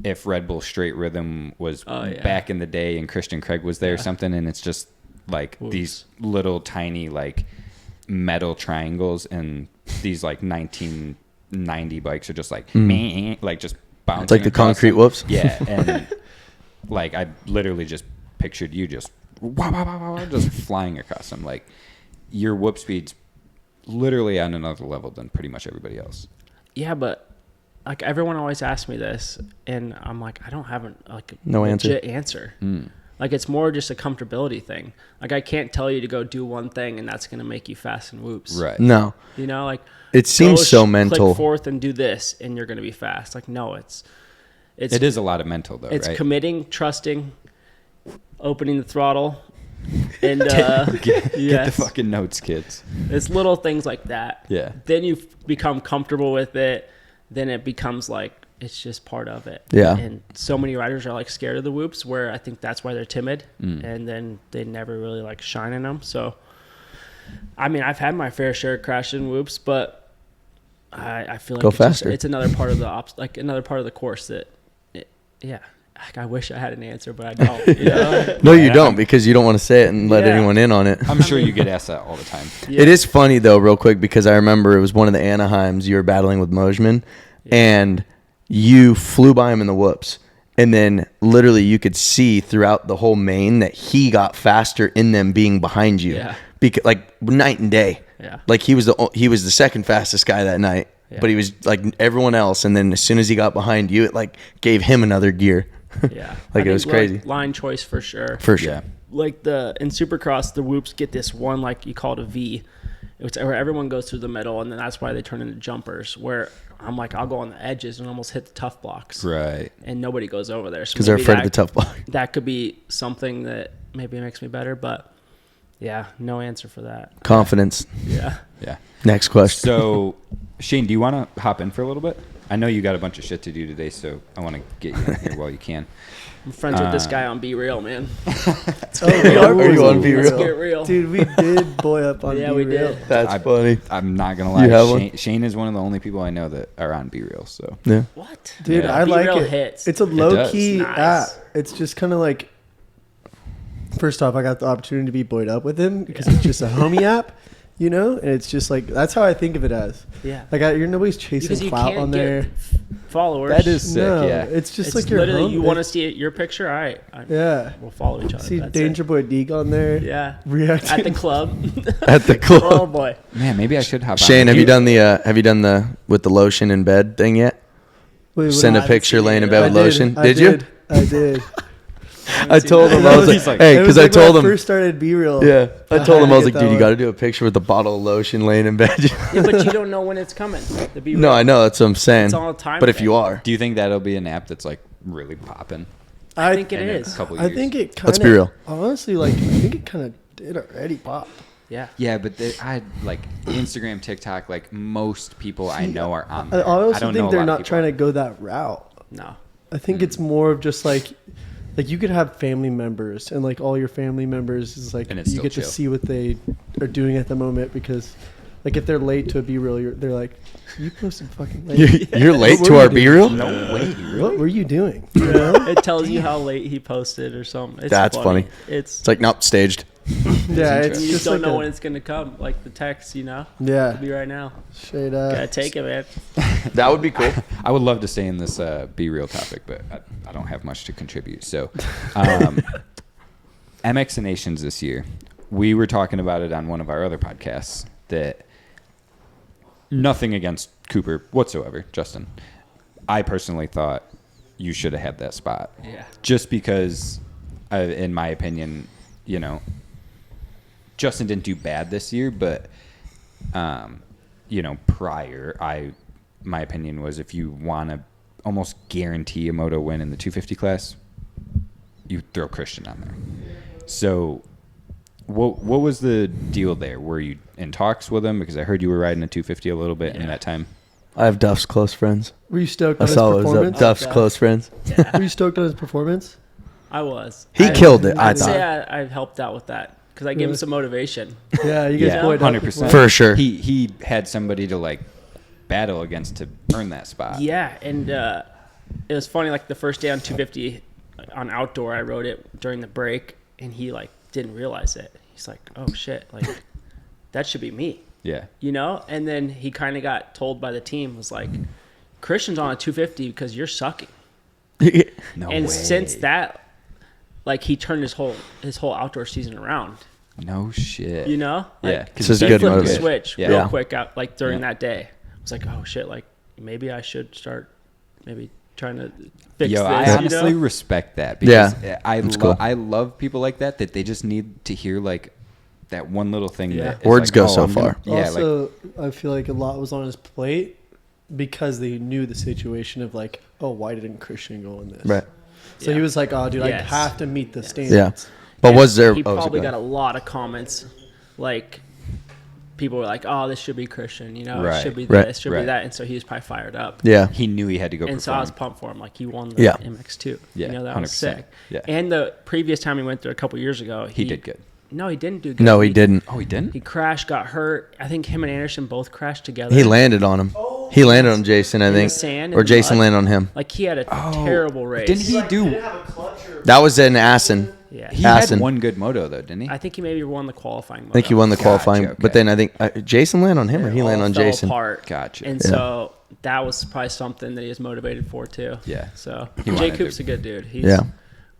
if Red Bull Straight Rhythm was back in the day and Christian Craig was there or something, and it's just like these little tiny like metal triangles, and these like 1990 bikes are just like meh, like just bouncing. It's like the across concrete them. whoops. Yeah, and like I literally just pictured you just wah, wah, wah, wah, just flying across them. Like your whoop speed's literally on another level than pretty much everybody else. Yeah, but like everyone always asks me this, and I'm like, I don't have No legit answer. Like it's more just a comfortability thing. Like I can't tell you to go do one thing and that's gonna make you fast in whoops. Right. No. You know, like It seems so mental. Click forth and do this, and you're gonna be fast. Like no, it is a lot of mental though. It's right? committing, trusting, opening the throttle, and Get the fucking notes, kids. it's little things like that. Yeah. Then you become comfortable with it. Then it becomes like it's just part of it. Yeah. And so many riders are like scared of the whoops, where I think that's why they're timid, and then they never really like shine in them. So, I mean, I've had my fair share of crashing whoops, but I feel like Go it's faster. It's another part of another part of the course that, yeah. Like, I wish I had an answer, but I don't. You know? No, you don't, because you don't want to say it and let Yeah. anyone in on it. I'm sure you get asked that all the time. Yeah. It is funny though, real quick, because I remember it was one of the Anaheims you were battling with Mosman, and you flew by him in the whoops, and then literally you could see throughout the whole main that he got faster in them being behind you, Yeah. because like night and day. Yeah. Like he was the second fastest guy that night, Yeah. but he was like everyone else, and then as soon as he got behind you, it like gave him another gear. Yeah. Like, I it was think, crazy. Line choice for sure. For sure. Yeah. Like in Supercross, the whoops get this one, like you call it a V. It's where everyone goes through the middle, and then that's why they turn into jumpers, where I'm like, I'll go on the edges and almost hit the tough blocks. Right. And nobody goes over there. Because they're maybe afraid of the tough block. That could be something that maybe makes me better, but yeah, no answer for that. Confidence. Yeah. Yeah. Next question. So, Shane, do you want to hop in for a little bit? I know you got a bunch of shit to do today, so I want to get you in here while you can. I'm friends with this guy on Be Real, man. Are you on Be Let's Real? get real. Dude, we did boy up on Yeah, Be we Real. did. That's funny. I'm not gonna lie. You have one? Shane is one of the only people I know that are on Be Real. So Yeah. What? Dude, Yeah. I Be like Real it. hits. It's a low key Nice. app. It's just kind of like. First off, I got the opportunity to be buoyed up with him because it's just a homie app, you know, and it's just like that's how I think of it as. Yeah. Like you're nobody's chasing Because you clout can't on get there. followers. that is sick. No, Yeah. it's just It's like your literally home. you want to see your picture. All right. Yeah. We'll follow each other. See That's Danger Boy Deeg on there. it. Yeah. Reacting. At the club. At the Oh club. boy. Man, maybe I should hop. Shane, on. have you done the with the lotion in bed thing yet? Wait, what Send did a I- picture laying in I bed with lotion. I Did you? I did. I told him I was He's like, like- hey, It was because I like when told him. first started Be Real. Yeah, I I told him had I to was like, get dude, that you got to one. do a picture with a bottle of lotion laying in bed. Yeah, but you don't know when it's coming. The Be No, Real. I know that's what I'm saying. It's all a time But if thing. you are, Do you think that'll be an app that's like really popping? I think it in a is. couple I years? think it kind Let's of. be real. Honestly, like I think it kind of did already pop. Yeah. Yeah, but I like Instagram, TikTok. Like most people I know are on. I There. also don't know think a they're lot of not people trying to on go that route. No. I think it's more of just like you could have family members and like all your family members is like And it's you still get to chill. see what they are doing at the moment because like if they're late to a Be Real, they're like, you posted fucking late. you're late What to were our you Be doing? Real. No way. What were you doing? You know? It tells you how late he posted or something. It's That's funny. It's It's like nope, staged. Yeah, it's you just just don't like know a- when it's gonna come. Like the text, you know. yeah, Could be right now. straight Gotta up. take it, man. That would be cool. I would love to stay in this Be Real topic, but I don't have much to contribute. So, MX Nations this year, we were talking about it on one of our other podcasts that nothing against Cooper whatsoever, Justin. I personally thought you should have had that spot. Yeah. Just because, in my opinion, you know, Justin didn't do bad this year, but, you know, prior, my opinion was if you want to almost guarantee a moto win in the 250 class, you throw Christian on there. So what was the deal there? Were you in talks with him? Because I heard you were riding a 250 a little bit in Yeah. that time. I have Duff's close friends. Were you stoked I on his saw it was performance? up. Duff's Duff. close friends. Were you stoked on his performance? I was. He killed it. I I'd say thought I helped out with that because I gave him Really? some motivation. Yeah, you guys Yeah, buoyed up 100%. for sure. He had somebody to like battle against to earn that spot. Yeah, and it was funny. Like the first day on 250 on outdoor, I rode it during the break, and he like didn't realize it. He's like, "Oh shit! Like that should be me." Yeah. You know? And then he kind of got told by the team, was like, Christian's on a 250 because you're sucking. No And way. since that, like, he turned his whole outdoor season around. No shit. You know? Yeah. Like, This is he good flipped the motivation. switch Yeah. real Yeah. quick out, like, during Yeah. that day. I was like, oh, shit, like, maybe I should start maybe trying to fix Yo, this. I honestly respect that because cool. I love people like that they just need to hear like that one little thing. Yeah. That is Words like, go oh, so I'm gonna- far. Yeah, Also, I feel like a lot was on his plate because they knew the situation of like, oh, why didn't Christian go in this? Right. So Yeah. he was like, oh, dude, I Yes. have to meet the Yes. standards. Yeah. But And was there? He oh, probably go got a ahead. lot of comments, like people were like, "Oh, this should be Christian," it Right. should be Right. this, should Right. be that, and so he was probably fired up. Yeah. he knew he had to go And so I was perform. pumped for him. Like he won the Yeah. MX2. Yeah, that was 100%. sick. Yeah. And the previous time he went there a couple years ago, He did good. No, he didn't do good. No, he didn't. Oh, he didn't. He crashed, got hurt. I think him and Anderson both crashed together. He landed on him. He landed on Jason, I In the think, sand, or in the Jason mud. landed on him. Like he had a terrible race. Didn't he do? That was in Assen. Yeah. He Assen. had one good moto though, didn't he? I think he maybe won the qualifying. I think he won the qualifying, Gotcha, but okay. then I think Jason landed on him, or he landed on Jason. Apart. Gotcha. And Yeah. so that was probably something that he was motivated for too. Yeah. So He Jay wanted Coop's to- a good dude. He's Yeah.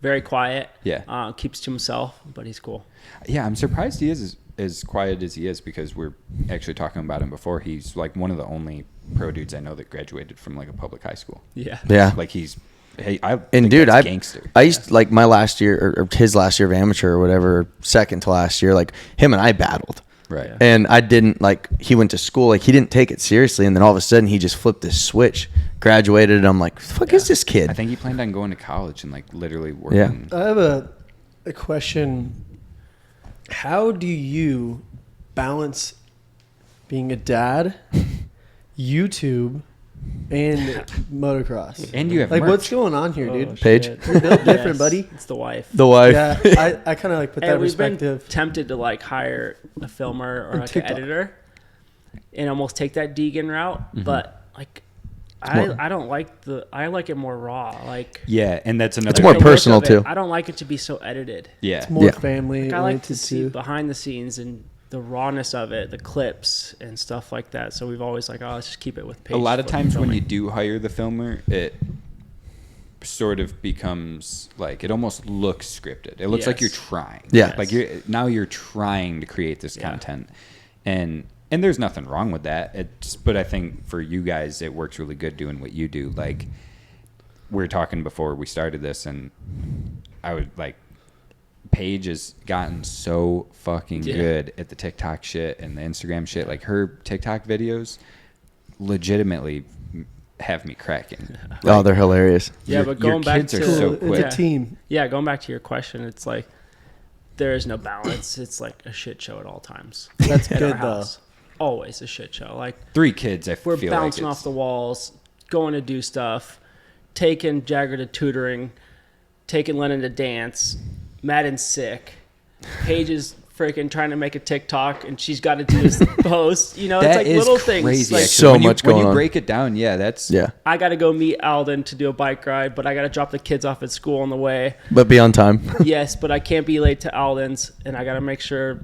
very quiet. Yeah. Keeps to himself, but he's cool. Yeah, I'm surprised he is as quiet as he is because we're actually talking about him before. He's like one of the only pro dudes I know that graduated from like a public high school. Yeah. Yeah. Like hey, I And think dude, that's gangster. I used to, like my last year or his last year of amateur or whatever, second to last year, like him and I battled. Right. Yeah. And I didn't like, he went to school, like he didn't take it seriously. And then all of a sudden he just flipped this switch, graduated. And I'm like, fuck is this kid? I think he planned on going to college and like literally working. I have a question. How do you balance being a dad, YouTube, and motocross? And you have Like, merch. what's going on here, Oh, dude? Paige? shit. You're built different, Yes, buddy. It's the wife. The wife. Yeah, I kind of like put And that we've been perspective. tempted to like hire a filmer or And like an TikTok. editor and almost take that Deegan route, Mm-hmm. but like more- I don't like I like it more raw. Like Yeah, and that's another. more the look personal, of it, too. I don't like it to be so edited. Yeah. It's more Yeah. family Like, I like to oriented see too. behind the scenes and the rawness of it, the clips and stuff like that. So we've always like, oh, let's just keep it with Paige. A lot of for times when filming. you do hire the filmer, it sort of becomes like it almost looks scripted. It looks like you're Yes. trying. Yeah. Like you're trying to create this Yeah. content, and there's nothing wrong with that. But I think for you guys, it works really good doing what you do. Like we were talking before we started this, and I would like. Paige has gotten so fucking Yeah. good at the TikTok shit and the Instagram shit. Like her TikTok videos legitimately have me cracking. Oh, they're hilarious. Yeah, Your- but your going back kids are to so It's quick. a team. Yeah, going back to your question, it's like there is no balance. It's like a shit show at all times. That's At good our though. house. Always a shit show. Like 3 kids, I we're feel bouncing like off the walls, going to do stuff, taking Jagger to tutoring, taking Lennon to dance. Madden's sick. Paige is freaking trying to make a TikTok, and she's got to do this post. You know, it's That like is little crazy. things. Like actually. So when much when going you on. break it down, yeah, that's Yeah. I got to go meet Alden to do a bike ride, but I got to drop the kids off at school on the way. But be on time. Yes, but I can't be late to Alden's, and I got to make sure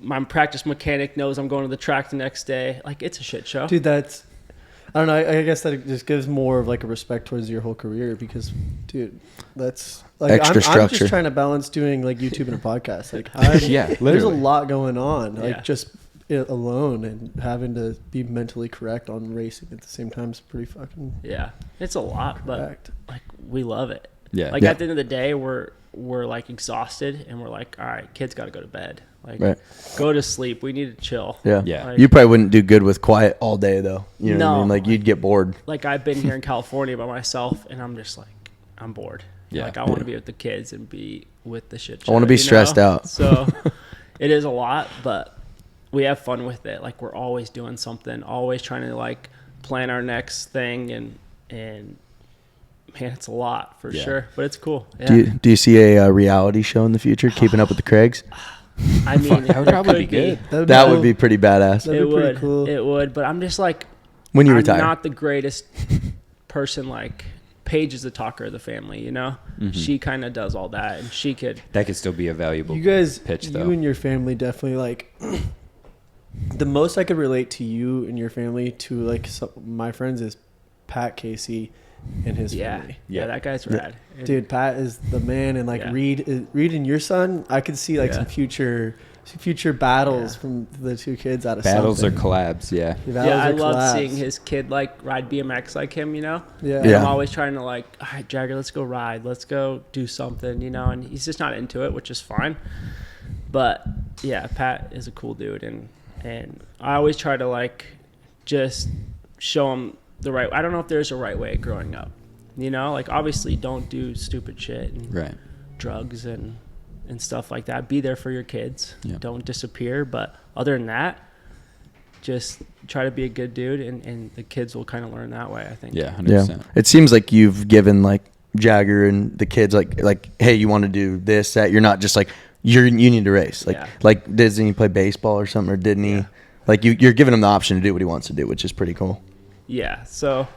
my practice mechanic knows I'm going to the track the next day. Like, it's a shit show. Dude, that's I don't know. I guess that just gives more of like a respect towards your whole career because, dude, that's like Extra I'm structure. just trying to balance doing like YouTube and a podcast. Like, I'm, Yeah, there's a literally. lot going on. Like Yeah. just it alone and having to be mentally correct on racing at the same time is pretty fucking Yeah, it's a lot, but correct. like we love it. Yeah. Like Yeah. at the end of the day, we're like exhausted, and we're like, all right, kids got to go to bed. Like, Right. go to sleep. We need to chill. Yeah. Yeah. Like, You probably wouldn't do good with quiet all day though. You know what I No. mean? Like you'd get bored. like I've been here in California by myself, and I'm just like, I'm bored. Yeah. Like I want to be with the kids and be with the shit. I wanna show, be you stressed know? out. So it is a lot, but we have fun with it. Like we're always doing something, always trying to like plan our next thing, and man, it's a lot for Yeah. sure, but it's cool. Yeah. Do you see a reality show in the future? Keeping up with the Craigs? I mean, that would it probably could be good. That cool. would be pretty badass. That'd It be pretty would. cool. It would, but I'm just like, When you I'm retire. not the greatest person. Like Paige is the talker of the family, you know. Mm-hmm. She kind of does all that, and she could. That could still be a valuable You guys, pitch you though. and your family definitely like the most I could relate to you and your family to like some, my friends is Pat Casey and his Yeah, family. yeah, that guy's rad. Dude, Pat is the man, and like Yeah. Reed and your son, I could see like Yeah. some future future battles Yeah. from the two kids out of Battles or something. collabs, yeah. Battles Yeah, I or love collabs. seeing his kid like ride BMX like him, you know. Yeah. And Yeah. I'm always trying to like, all right, Jagger, let's go ride, let's go do something, you know. And he's just not into it, which is fine. But yeah, Pat is a cool dude, and I always try to like just show him the right. I don't know if there's a right way of growing up, you know. Like obviously, don't do stupid shit and Right. drugs and stuff like that. Be there for your kids. Yeah. Don't disappear. But other than that, just try to be a good dude, and the kids will kind of learn that way, I think. Yeah, Yeah. 100%. It seems like you've given like Jagger and the kids like, hey, you want to do this, that. You're not just like you need to race. Yeah. Like doesn't he play baseball or something, or didn't he? Yeah. Like you're giving him the option to do what he wants to do, which is pretty cool. Yeah. So,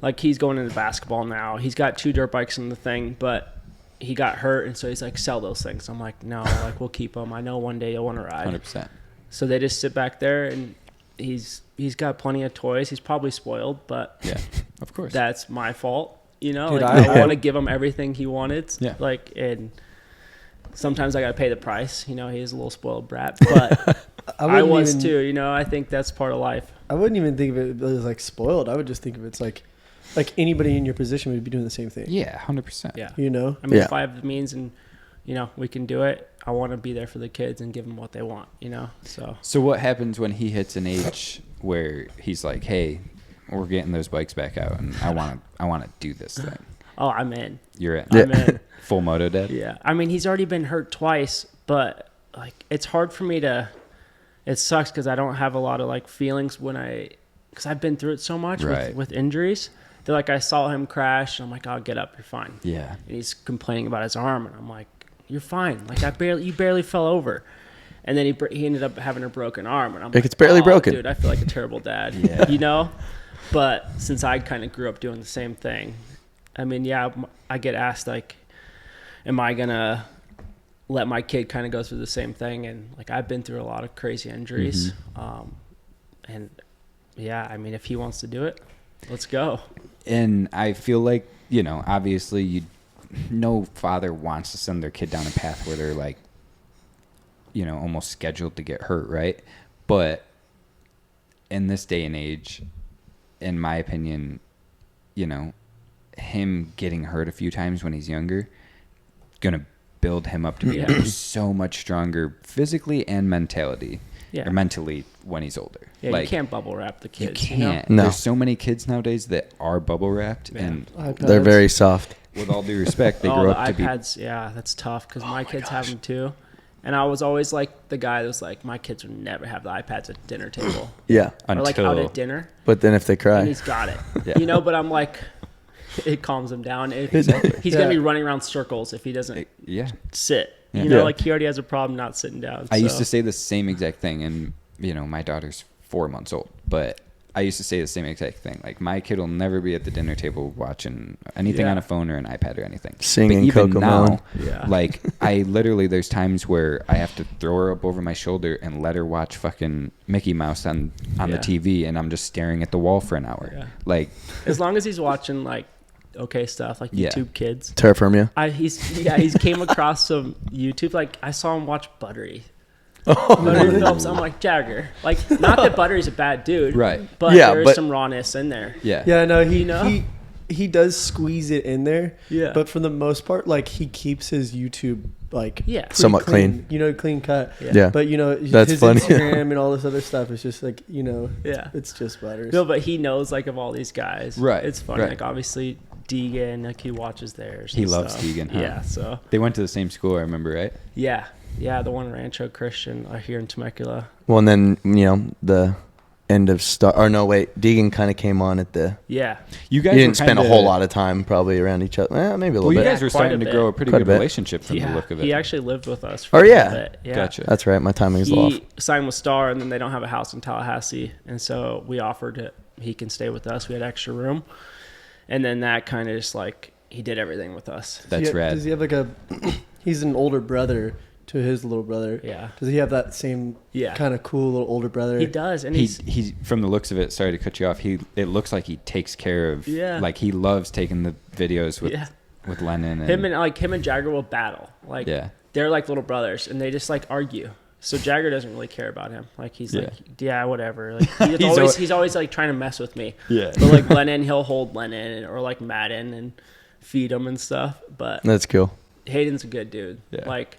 like, he's going into basketball now. He's got 2 dirt bikes in the thing, but he got hurt, and so he's like, sell those things. I'm like, no, like we'll keep them. I know one day you'll want to ride. 100%. So they just sit back there, and he's got plenty of toys. He's probably spoiled, but Yeah, of course. that's my fault. You know, Dude, like, I I- want to give him everything he wanted. Yeah. Like, and sometimes I got to pay the price. You know, he's a little spoiled brat, but I wouldn't was even- too. You know, I think that's part of life. I wouldn't even think of it as like spoiled. I would just think of it's like anybody in your position would be doing the same thing. Yeah, 100%. Yeah. You know? I mean, Yeah. if I have the means and, you know, we can do it, I want to be there for the kids and give them what they want, you know? So what happens when he hits an age where he's like, hey, we're getting those bikes back out, and I want to do this thing? Oh, I'm in. You're in. I'm in. Full moto dad? Yeah. I mean, he's already been hurt twice, but, like, it's hard for me to – it sucks because I don't have a lot of, like, feelings when because I've been through it so much Right. with injuries. They're like, I saw him crash, and I'm like, oh, get up, you're fine. Yeah. And he's complaining about his arm, and I'm like, you're fine. Like, you barely fell over. And then he ended up having a broken arm, and I'm like, it's barely broken. Dude, I feel like a terrible dad. Yeah. You know? But since I kind of grew up doing the same thing, I mean, yeah, I get asked, like, am I going to let my kid kind of go through the same thing? And, like, I've been through a lot of crazy injuries. And, yeah, I mean, if he wants to do it, let's go. And I feel like, you know, obviously no father wants to send their kid down a path where they're like, you know, almost scheduled to get hurt, right? But in this day and age, in my opinion, you know, him getting hurt a few times when he's younger, gonna build him up to be Yeah. so much stronger physically and mentally. Yeah. Or mentally when he's older. Yeah, like, you can't bubble wrap the you kids. You know? can't. No. There's so many kids nowadays that are bubble wrapped, Yeah. and They're very soft. with all due respect, they Oh, grow the up to be. iPads, yeah, that's tough because my kids have them too. And I was always like the guy that was like, my kids would never have the iPads at dinner table Yeah. or like out at dinner, But then if they and cry, he's got it, Yeah. you know. But I'm like, it calms him down. He's Yeah. gonna be running around circles if he doesn't Yeah. sit. Yeah. You know, Yeah. like he already has a problem not sitting down. I used so. to say the same exact thing, and you know, my daughter's 4 months old, but I used to say the same exact thing. Like, my kid will never be at the dinner table watching anything Yeah. on a phone or an iPad or anything. Singing but even Coco now, Melon. Yeah. like, I literally, there's times where I have to throw her up over my shoulder and let her watch fucking Mickey Mouse on the Yeah. TV, and I'm just staring at the wall for an hour. Yeah. Like, As long as he's watching like okay stuff like Yeah. YouTube Kids. terra firma. He's came across some YouTube, like I saw him watch Buttery. Buttery Phelps. I'm like, Jagger. Like, not that Buttery's a bad dude, Right. But Yeah, there is but- some rawness in there. yeah. Yeah, no, You know? he does squeeze it in there. Yeah. But for the most part, like he keeps his YouTube like Yeah. pretty Somewhat clean. You know, clean cut. Yeah. But you know, That's his funny. Instagram and all this other stuff is just like, you know, Yeah. it's just butters. No, but he knows like of all these guys. Right, It's funny. right. Like obviously Deegan, like he watches theirs. He and loves stuff. Deegan, huh? Yeah. So They went to the same school, I remember, right? yeah, the one in Rancho Christian here in Temecula. Well, and then the end of Star. Or no, wait, Deegan kind of came on at the. Yeah. You You guys didn't were spend a kinda- whole lot of time probably around each other. Maybe a Well, little you bit. guys were Quite starting a to bit. grow a pretty Quite a good bit. relationship from the Yeah. look of it. He actually lived with us Oh, for a yeah. little bit. Yeah. Gotcha. That's right. My timing is off. He signed with Star, and then they don't have a house in Tallahassee, and so we offered it. He can stay with us. We had extra room, and then that kind of just like he did everything with us. That's rad. Does he have like a? He's an older brother to his little brother. Yeah. Does he have that same Yeah. kind of cool little older brother? He does, and He from the looks of it, sorry to cut you off, it looks like he takes care of, Yeah. like he loves taking the videos with Yeah. with Lennon and him and Jagger will battle. Like Yeah. they're like little brothers, and they just like argue. So Jagger doesn't really care about him. Like he's Yeah. like, yeah, whatever. Like he's always like trying to mess with me. Yeah. But like Lennon, he'll hold Lennon or like Madden and feed him and stuff. But That's cool. Hayden's a good dude. Yeah. Like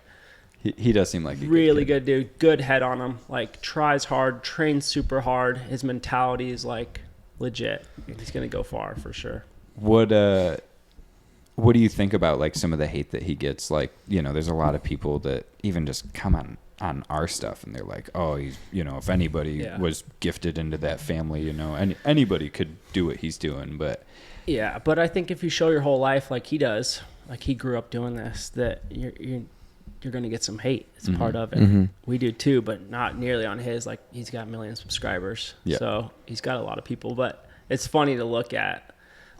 He does seem like a really good kid. good dude. Good head on him. Like tries hard, trains super hard. His mentality is like legit. He's gonna go far for sure. What do you think about like some of the hate that he gets? Like, you know, there's a lot of people that even just come on our stuff and they're like, oh, he's, you know, if anybody was gifted into that family, you know, anybody could do what he's doing. But yeah, but I think if you show your whole life like he does, like he grew up doing this, that you're going to get some hate. It's part of it. We do too, but not nearly on his. Like he's got 1 million subscribers, so he's got a lot of people. But it's funny to look at,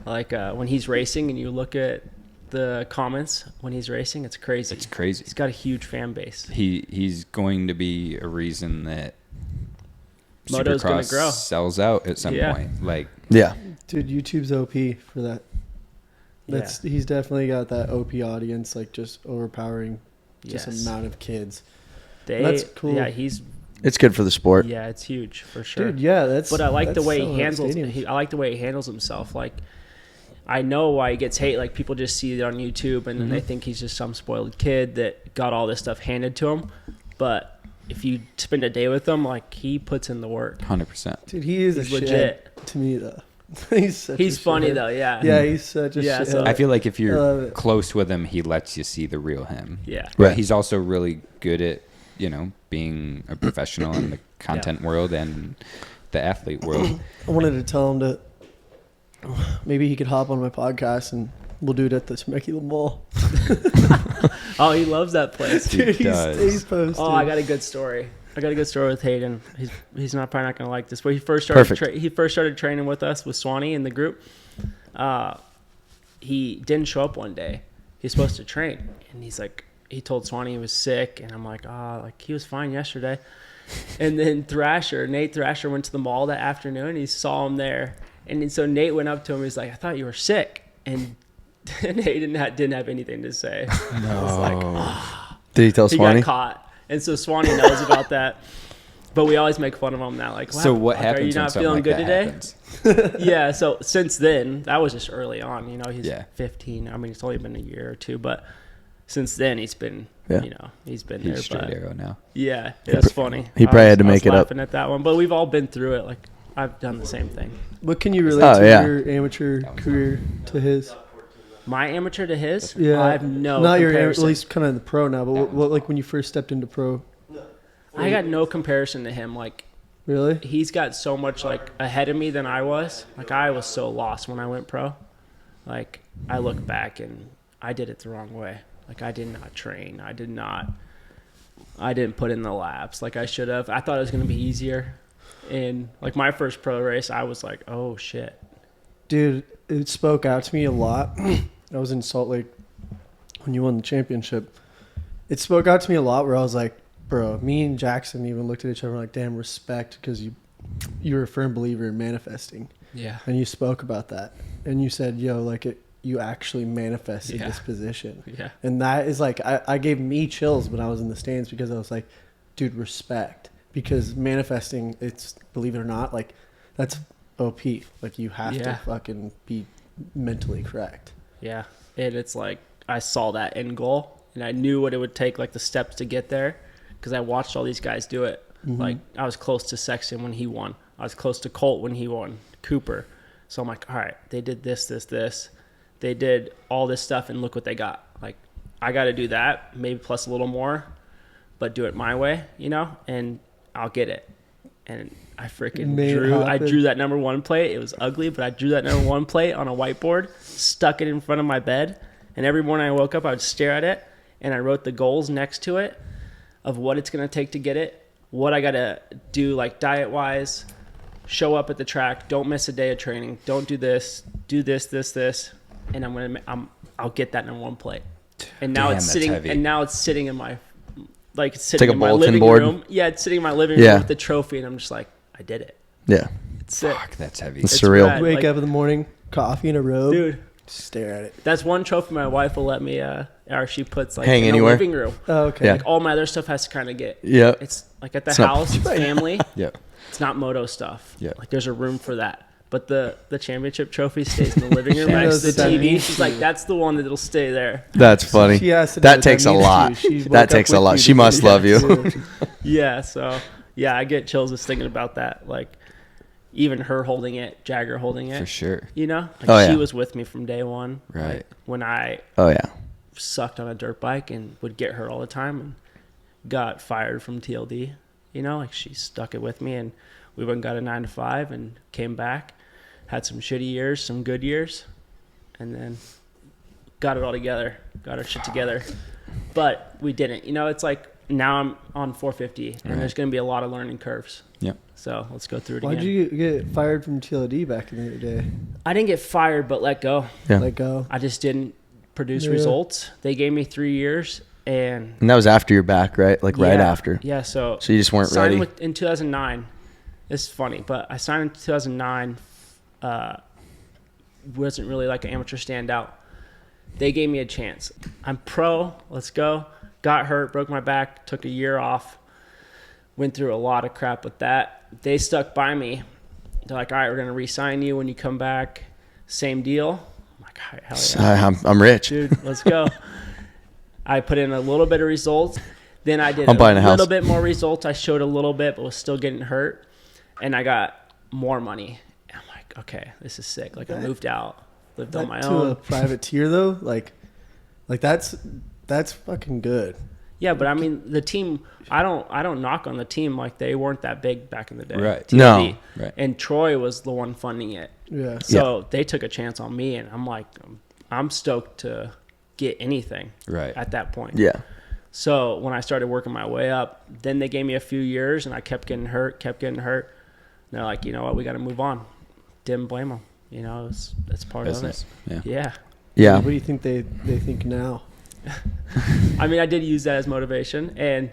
like when he's racing and you look at the comments when he's racing, it's crazy. it's crazy. He's got a huge fan base. He's going to be a reason that Moto's going to Supercross grow. sells out at some Yeah. point. Like, Yeah. Dude, YouTube's OP for that. He's definitely got that OP audience, like just overpowering just amount of kids. That's cool. Yeah, It's good for the sport. yeah, it's huge for sure. Dude, yeah, that's. But I like the that's way selling he out handles. stadiums. I like the way he handles himself. Like, I know why he gets hate. Like people just see it on YouTube and then they think he's just some spoiled kid that got all this stuff handed to him. But if you spend a day with him, like he puts in the work. 100%. Dude, he is He's a legit. shit to me though. He's funny shithead. though. Yeah. Yeah, he's such a Yeah, shithead. so- I feel like if I love you're it. close with him, he lets you see the real him. Yeah. But Right. he's also really good at, you know, being a professional in the content world and the athlete world. I wanted to tell him to maybe he could hop on my podcast and we'll do it at the Temecula Mall. Oh, he loves that place. He Dude, he does. stays posted. Oh, I got a good story. With Hayden. He's probably not gonna like this, but he first started training with us with Swanee in the group. He didn't show up one day. He's supposed to train, and he told Swanee he was sick, and I'm like, like he was fine yesterday. And then Nate Thrasher went to the mall that afternoon. He saw him there, and then, so Nate went up to him. He's like, I thought you were sick, and Hayden didn't have anything to say. I was like, Did he tell he Swanee? got caught. And so Swanee knows about that. But we always make fun of him now. Like, So what like, happens are you when not something feeling like good that today? happens? Yeah. So since then, that was just early on. You know, he's Yeah. 15. I mean, it's only been a year or two. But since then, he's been, he's been He's there. straight But arrow now. yeah, it's funny. He probably had to I was make it up. laughing at that one. But we've all been through it. Like, I've done the same thing. What can you relate to yeah. your amateur career to his? My amateur to his? Yeah, I have no not your comparison. at least kind of in the pro now, but what like when you first stepped into pro? I got no comparison to him. Like, Really? he's got so much like ahead of me than I was. Like I was so lost when I went pro. Like I look back and I did it the wrong way. Like I did not train. I didn't put in the laps like I should have. I thought it was going to be easier. And like my first pro race, I was like, oh shit. Dude, it spoke out to me a lot. I was in Salt Lake when you won the championship. It spoke out to me a lot where I was like, bro, me and Jackson even looked at each other like, damn, respect, because you're a firm believer in manifesting. Yeah. And you spoke about that. And you said, yo, like you actually manifested this position. Yeah. And that is like, I gave me chills when I was in the stands because I was like, dude, respect. Because manifesting, it's, believe it or not, like that's OP. Like you have to fucking be mentally correct. Yeah. And it's like, I saw that end goal and I knew what it would take, like the steps to get there. Because I watched all these guys do it. Mm-hmm. Like I was close to Sexton when he won. I was close to Colt when he won. Cooper. So I'm like, all right, they did this. They did all this stuff, and look what they got. Like I got to do that, maybe plus a little more, but do it my way, you know, and I'll get it. And I freaking drew that number 1 plate. It was ugly, but I drew that number 1 plate on a whiteboard, stuck it in front of my bed, and every morning I woke up, I would stare at it, and I wrote the goals next to it of what it's going to take to get it, what I got to do like diet-wise, show up at the track, don't miss a day of training, don't do this, and I'll get that number 1 plate. And now Damn, it's that's sitting heavy. and now it's sitting in my like a in my bulletin living board? room. Yeah, it's sitting in my living room Yeah. with the trophy, and I'm just like, I did it. Yeah. It's sick. Fuck, that's heavy. It's surreal. rad. Wake Like- up in the morning, coffee in a robe. Dude, stare at it. That's one trophy my wife will let me. Or she puts like Hang in anywhere? the living room. Oh, okay. Yeah. Like all my other stuff has to kind of get. Yeah. It's like at the It's not- house, it's family. Yeah. It's not moto stuff. Yeah. Like there's a room for that. But the championship trophy stays in the living room She next knows to the what that TV. means She's to like, you. that's the one that'll stay there. That's funny. She has to know That what takes a means to lot. you. She woke That up takes a with lot. you She to must do love that, you. too. Yeah. So yeah, I get chills just thinking about that. Like even her holding it, Jagger holding it. For sure. You know, like Oh, yeah. she was with me from day one. Right. Like, when I Oh yeah. sucked on a dirt bike and would get hurt all the time and got fired from TLD. You know, like she stuck it with me and we went and got a 9 to 5 and came back, had some shitty years, some good years, and then got it all together, got our shit together. But we didn't. You know, it's like now I'm on 450 and Right. there's going to be a lot of learning curves. Yep. So let's go through it Why'd again. you get fired from TLD back in the day? I didn't get fired, but let go. Yeah. Let go. I just didn't produce Yeah. results. They gave me 3 years and And that was after your back, right? Like right Yeah. after. Yeah, so So you just weren't signed ready. in 2009. It's funny, but I signed in 2009. Wasn't really like an amateur standout. They gave me a chance. I'm pro. Let's go. Got hurt, broke my back, took a year off. Went through a lot of crap with that. They stuck by me. They're like, all right, we're going to re-sign you when you come back. Same deal. I'm like, all right, hell yeah. I'm rich. Dude, let's go. I put in a little bit of results. Then I did I'm buying a house. little bit more results. I showed a little bit, but was still getting hurt. And I got more money. And I'm like, okay, this is sick. Like I moved out, lived on my To own. a private tier though, like that's fucking good. Yeah, but I mean the team. I don't knock on the team. Like they weren't that big back in the day. Right. TLD. No. Right. And Troy was the one funding it. Yeah. So they took a chance on me, and I'm like, I'm stoked to get anything Right. at that point. Yeah. So when I started working my way up, then they gave me a few years, and I kept getting hurt. And they're like, you know what, we got to move on. Didn't blame them. You know, it's part Business. of Yeah. it. Yeah. Yeah. What do you think they think now? I mean, I did use that as motivation, and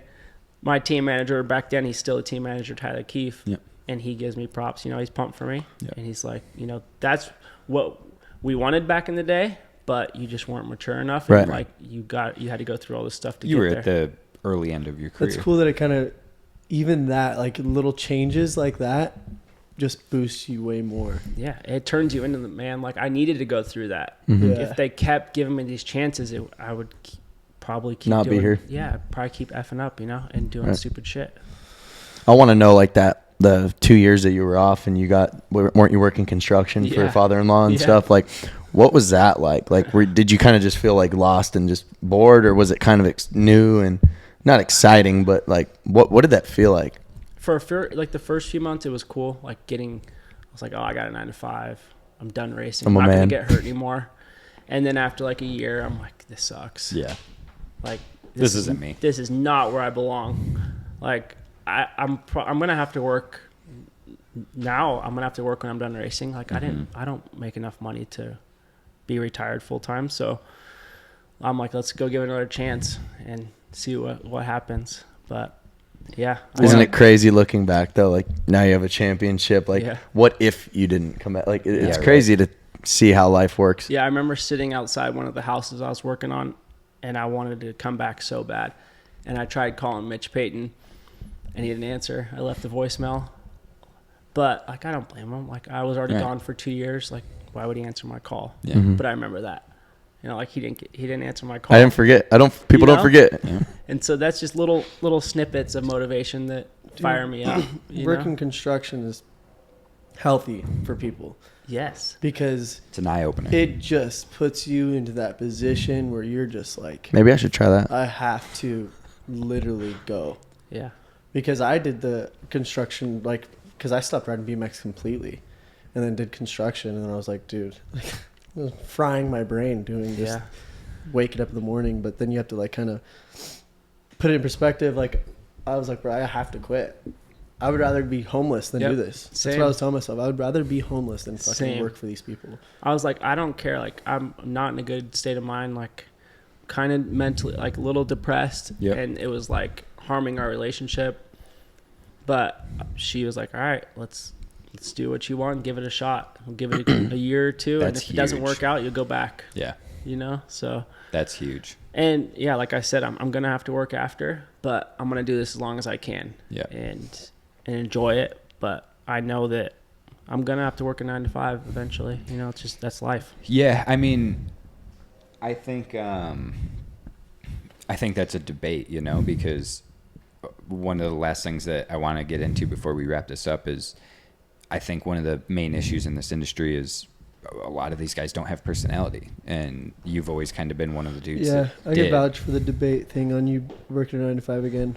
my team manager back then, he's still a team manager, Tyler Keefe, Yep. and he gives me props. You know, he's pumped for me, Yep. and he's like, you know, that's what we wanted back in the day, but you just weren't mature enough, and Right. like you had to go through all this stuff to You get were there. at the early end of your career. That's cool that it kind of even that like little changes like that just boosts you way more. Yeah, it turns you into the man. Like I needed to go through that. Mhm. Yeah. If they kept giving me these chances, I would probably keep Not be doing, here. Yeah, probably keep effing up, you know, and doing Right. stupid shit. I want to know like that the 2 years that you were off and weren't you working construction for your Yeah. father-in-law and Yeah. stuff, like what was that like did you kind of just feel like lost and just bored, or was it kind of new and not exciting, but like what did that feel like? For like the first few months, it was cool. Like I was like, oh, I got a 9 to 5. I'm done racing. I'm a I'm not man. gonna get hurt anymore. And then after like a year, I'm like, this sucks. Yeah. Like This isn't me. This is not where I belong. Like I'm gonna have to work now. I'm gonna have to work when I'm done racing. Like I don't make enough money to be retired full time. So I'm like, let's go give it another chance and see what happens. But yeah, Isn't it crazy looking back though? Like now you have a championship. Like Yeah. what if you didn't come back? Like it's right. crazy to see how life works. Yeah, I remember sitting outside one of the houses I was working on, and I wanted to come back so bad. And I tried calling Mitch Payton, and he didn't answer. I left a voicemail. But, like, I don't blame him. Like, I was already Right. gone for 2 years. Like, why would he answer my call? Yeah. Mhm. But I remember that. You know, like, he didn't answer my call. I didn't forget. People You don't know? forget. Yeah. And so that's just little snippets of motivation that fire me up. You Working know? construction is healthy for people Yes. because It's an eye opener. it just puts you into that position where you're just like, Maybe I should try that. I have to literally go. Yeah. Because I did the construction, like, because I stopped riding BMX completely and then did construction. And I was like, dude, like, I was frying my brain doing just Yeah. waking up in the morning. But then you have to, like, kind of put it in perspective. Like, I was like, bro, I have to quit. I would rather be homeless than Yep. do this. That's Same. what I was telling myself. I would rather be homeless than fucking Same. work for these people. I was like, I don't care. Like, I'm not in a good state of mind. Like, kind of mentally, like, a little depressed. Yep. And it was, like, harming our relationship. But she was like, all right, let's let's do what you want, give it a shot. We'll give it a year or two, and That's if it doesn't huge. work out, you'll go back. Yeah, So that's huge. and yeah, like I said, I'm gonna have to work after, but I'm gonna do this as long as I can. Yeah. And enjoy it, but I know that I'm gonna have to work a 9 to 5 eventually. It's just that's life. Yeah, I mean, I think that's a debate, because one of the last things that I want to get into before we wrap this up is I think one of the main issues in this industry is a lot of these guys don't have personality, and you've always kind of been one of the dudes. Yeah, that I did. can vouch for the debate thing on you working a 9 to 5 again.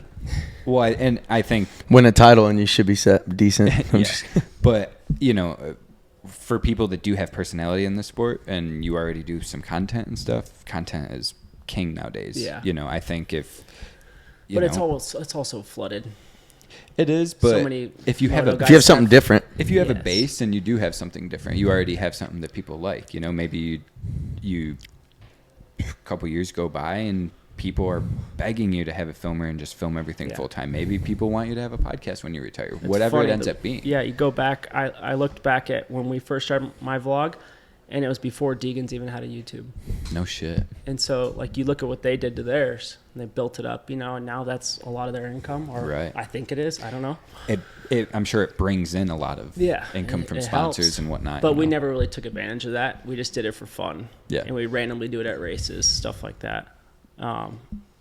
Well, and I think Win a title and you should be set decent. I'm yeah. just- But, for people that do have personality in the sport and you already do some content and stuff, content is king nowadays. Yeah. I think if, But it's also flooded. it is, but so many if you have moto a, guys if you have something different, if you have a Yes. base and you do have something different, you already have something that people like, maybe you a couple years go by and people are begging you to have a filmer and just film everything Yeah. full time. Maybe people want you to have a podcast when you retire, It's whatever funny, it ends up being. Yeah, you go back. I looked back at when we first started my vlog, and it was before Deegan's even had a YouTube. No shit. And so, you look at what they did to theirs, and they built it up, and now that's a lot of their income, or Right. I think it is. I don't know. I'm sure it brings in a lot of income from it sponsors helps. and whatnot. But we never really took advantage of that. We just did it for fun. Yeah. And we randomly do it at races, stuff like that.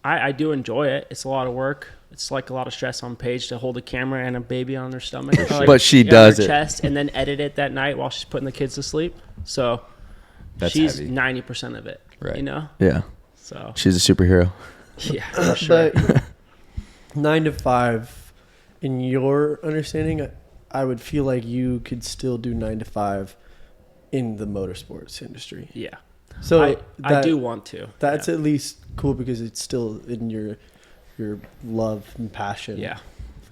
I do enjoy it. It's a lot of work. It's like a lot of stress on Paige to hold a camera and a baby on her stomach. Or, But she on does her it. chest, and then edit it that night while she's putting the kids to sleep. So That's she's heavy. 90% of it. Right. yeah, So she's a superhero. yeah, for sure. But 9 to 5, in your understanding, I would feel like you could still do 9 to 5 in the motorsports industry. Yeah. So I do want to. That's yeah. at least cool because it's still in your love and passion. Yeah.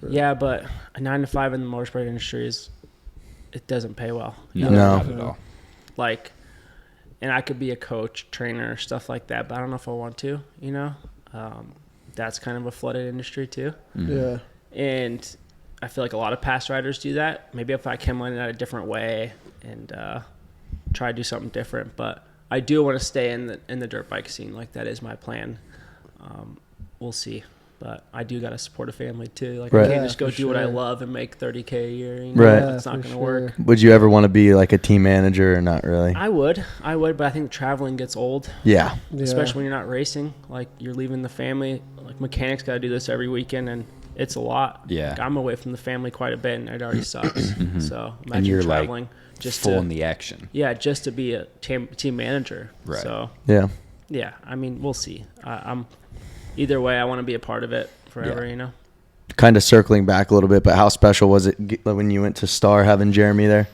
for- Yeah, but a 9 to 5 in the motorsport industry it doesn't pay well. No, No. not at all. And I could be a coach, trainer, stuff like that, but I don't know if I want to, that's kind of a flooded industry too. Yeah. And I feel like a lot of past riders do that. Maybe if I came in at a different way and try to do something different, but I do want to stay in the dirt bike scene. That is my plan. We'll see. But I do got to support a family too. I Right. can't Yeah, just go for do what I sure. love and make $30K a year. Right. It's not going to work. Would you ever want to be like a team manager or not really? I would, but I think traveling gets old, Yeah. especially when you're not racing. You're leaving the family. Mechanics got to do this every weekend, and it's a lot. Yeah. I'm away from the family quite a bit, and it already sucks. So imagine And you're traveling just full to in the action. just to be a team manager. Right. So Yeah. yeah, I mean, we'll see. I'm either way. I want to be a part of it forever. Yeah. Kind of circling back a little bit, but how special was it when you went to Star having Jeremy there?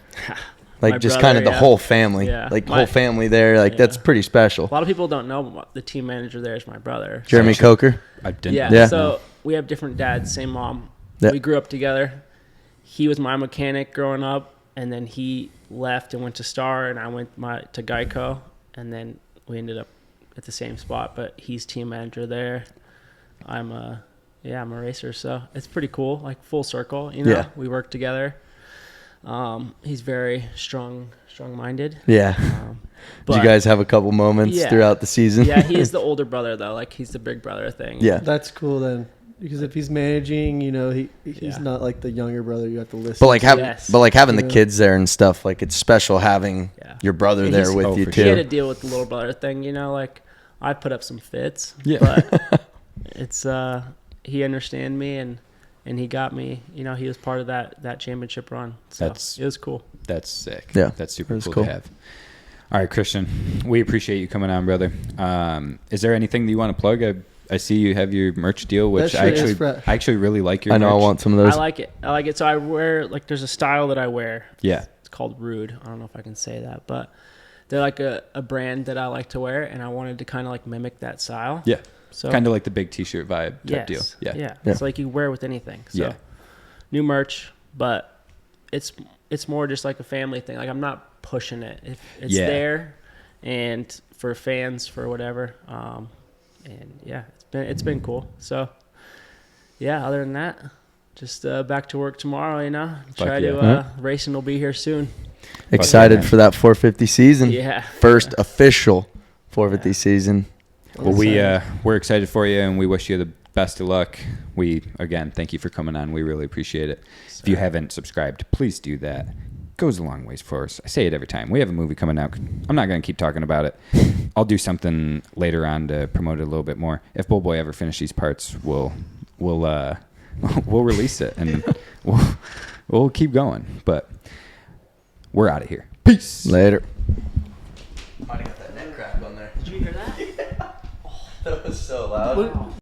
My Just brother, kind of the yeah. whole family, Yeah. whole family there. That's Yeah. pretty special. A lot of people don't know the team manager there is my brother. Jeremy So- Coker. I didn't. Yeah, Yeah. So we have different dads, same mom. Yeah. We grew up together. He was my mechanic growing up, and then he left and went to Star, and I went to Geico, and then we ended up at the same spot. But he's team manager there. I'm a racer, so it's pretty cool. Full circle, Yeah. We work together. He's very strong-minded. Yeah. Did you guys have a couple moments Yeah. throughout the season? Yeah, he is the older brother though. He's the big brother thing. Yeah. That's cool then. Because if he's managing, he's Yeah. not like the younger brother you have to listen But like to. Yes. having the Yeah. kids there and stuff, it's special having Yeah. your brother And there he's- with you for He had to too. deal with the little brother thing, I put up some fits, Yeah. but it's he understand me and he got me. He was part of that championship run. So it was cool. That's sick. Yeah, That's super that's cool, cool. to have. All right, Christian, we appreciate you coming on, brother. Is there anything that you want to plug? I see you have your merch deal, which That shit is fresh. I actually really like your I know merch. I want some of those. I like it. So I wear there's a style that I wear. Yeah. It's called Rude. I don't know if I can say that, but they're a brand that I like to wear, and I wanted to kind of mimic that style. Yeah. So Kind of like the big t-shirt vibe type deal. yes, Yeah. yeah. Yeah. It's like you wear with anything. So Yeah. new merch, but it's more just like a family thing. I'm not pushing it. It's Yeah. there, and for fans, for whatever. And yeah, it's been cool. So yeah, other than that, just back to work tomorrow. Fuck Try yeah. to racing will be here soon. Excited man. for that 450 season. Yeah. First official 450 season. Well, we're excited for you, and we wish you the best of luck. We, again, thank you for coming on. We really appreciate it. If you haven't subscribed, please do that. Goes a long ways for us. I say it every time. We have a movie coming out. I'm not going to keep talking about it. I'll do something later on to promote it a little bit more. If Bullboy ever finish these parts, we'll release it, and we'll keep going. But we're out of here. Peace. Later. Did you hear that? That was so loud.